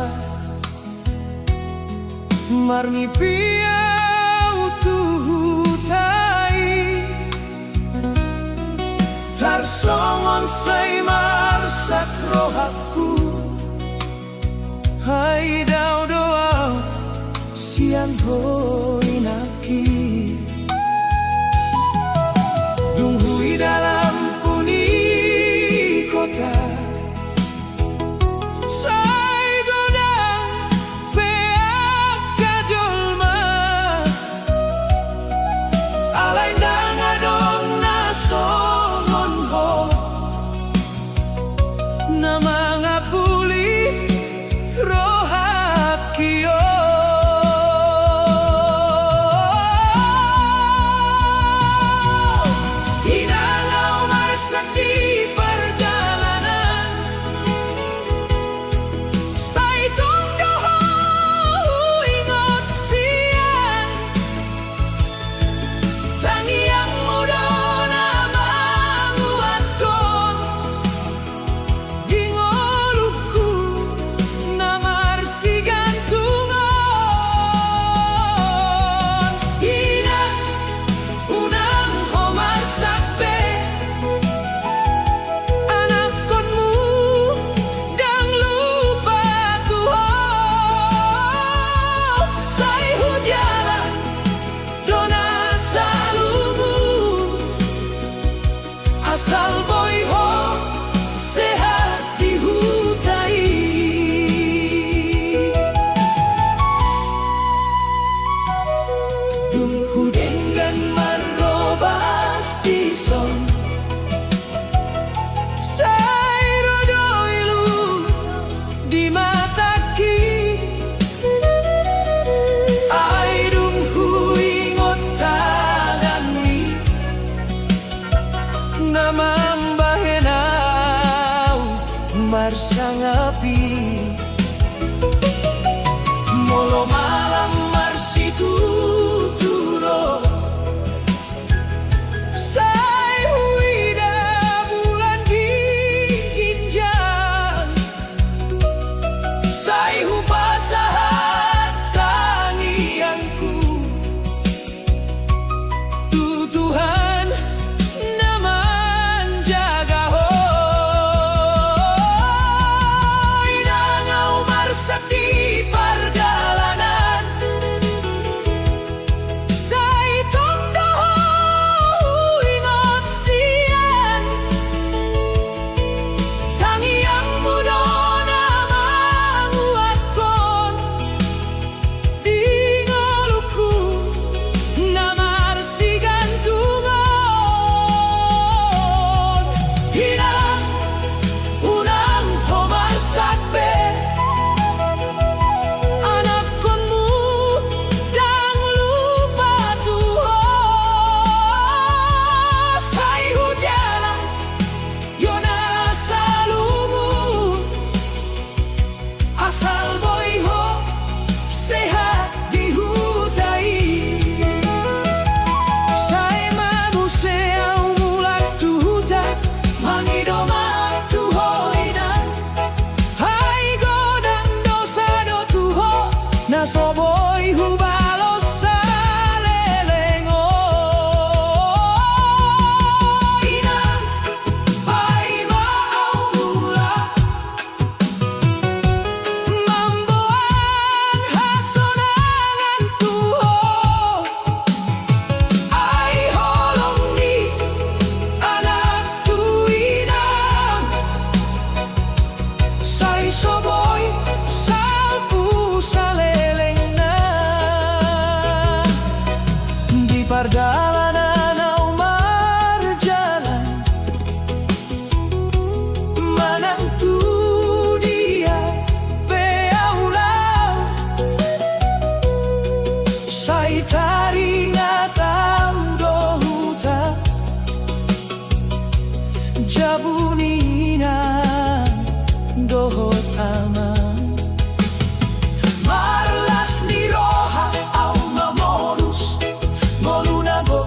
marni piau tuhutai tarsongon say marsak rohaku hai dau doa sian hoinaki dunghui dalam puni kota say godang peak kajolma alay nangadong nasongon ho na mga puli rohakio asal boy ho sehat di hutai dung hudenggan marrobas di son say rodoilu di mataki ay dung huingot tanganmi namang bahenaw marsang api molo malam marsitu turo say huida bulan dikinjang say hubasahat tangianku tutuhan di pardalanan say tongdoho ingot sian tangiang mudo na manguatkon di ngoluku na marsigantungon hinang unang homarsakbe asal boy ho sehat di hutai say mabuseau mulak tu huta mangidomar tu hoinan hai godang dosa do tu ho na so boy hubalos salelengo inang pai mau mula soboy salpu saleleng na di pardalanan au marjalan manang tu dia peaulau say taringa tau dohuta jabunina dohot aman marlas ni roha au mamolus molunago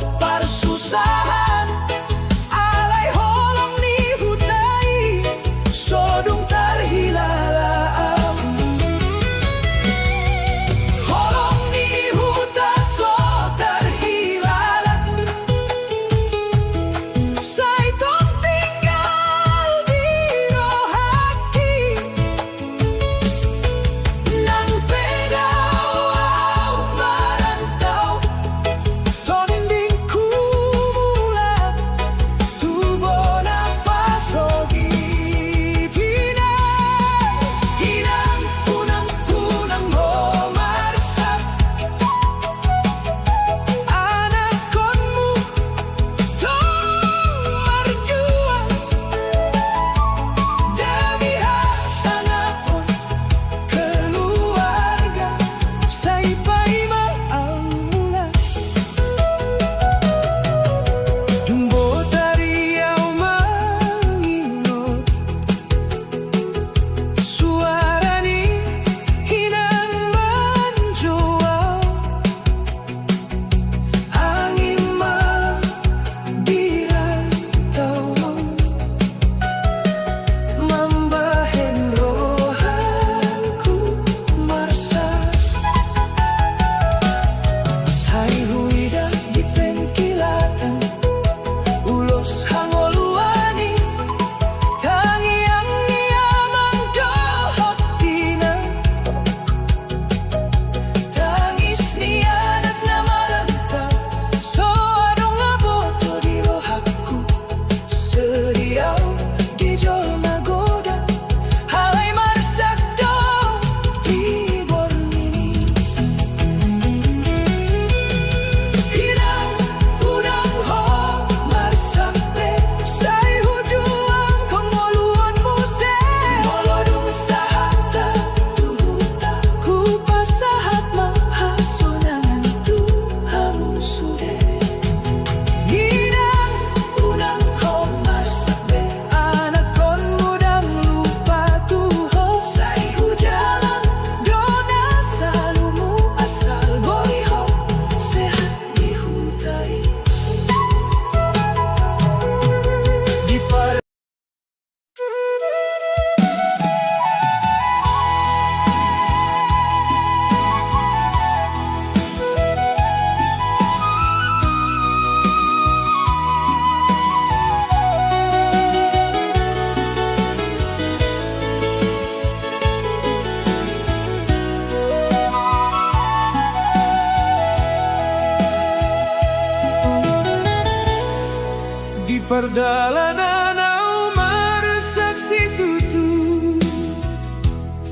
Perjalanan au marsaksi tutu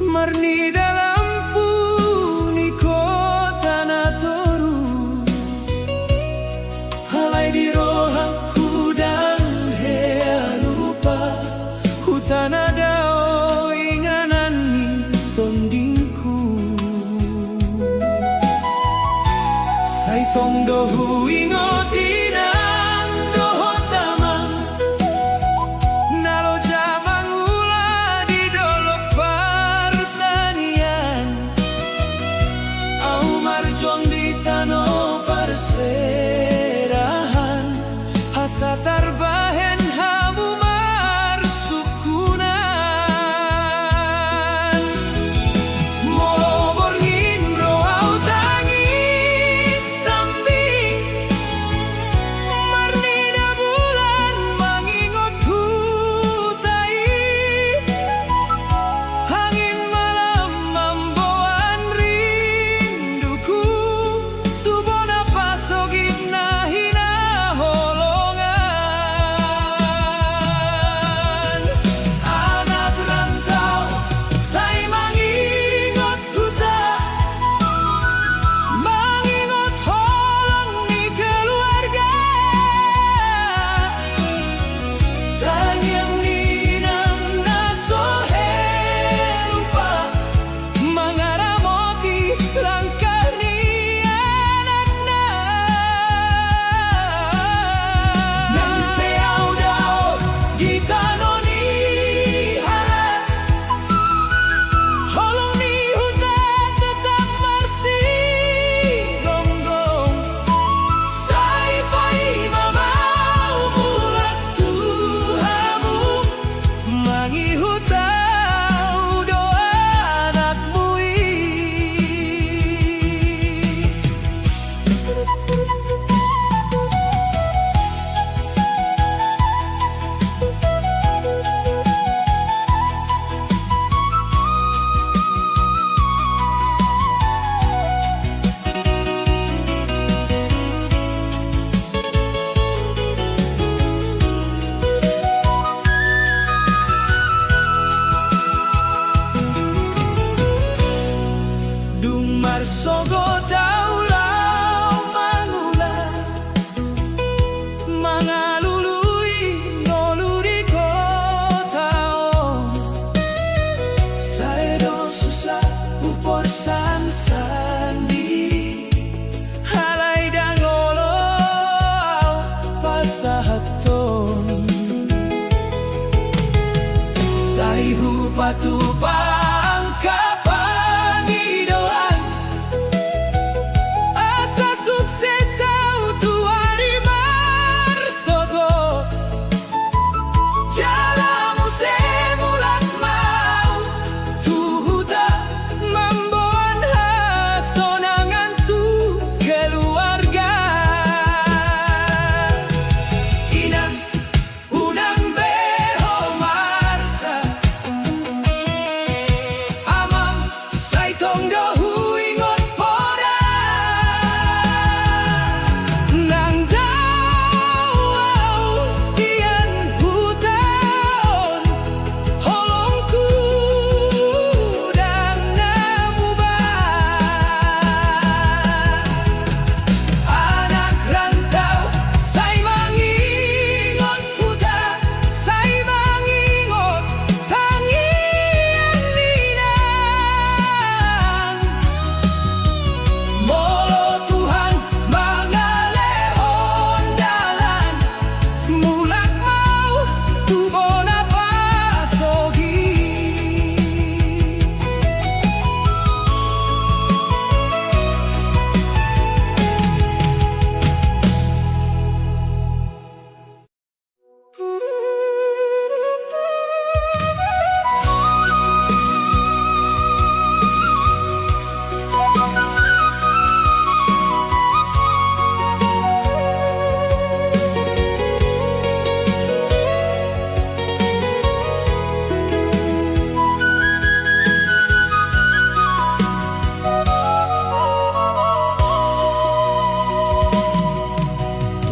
Marni dalam puni kota na toru Halai di rohaku dan hea lupa Hutana dao inganan ni tondingku Saitong dohu ingotina Serahan hasa tarbahen hamu marsukunan Molo borgin roau tangis sambing Marnida bulan mengingot hutai Angin malam membawan rinduku Sogo daulau mangulah Mangalului noluri kotao Saedo susah upor sandi Halai dangolo pasahaton Saihu patupa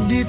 di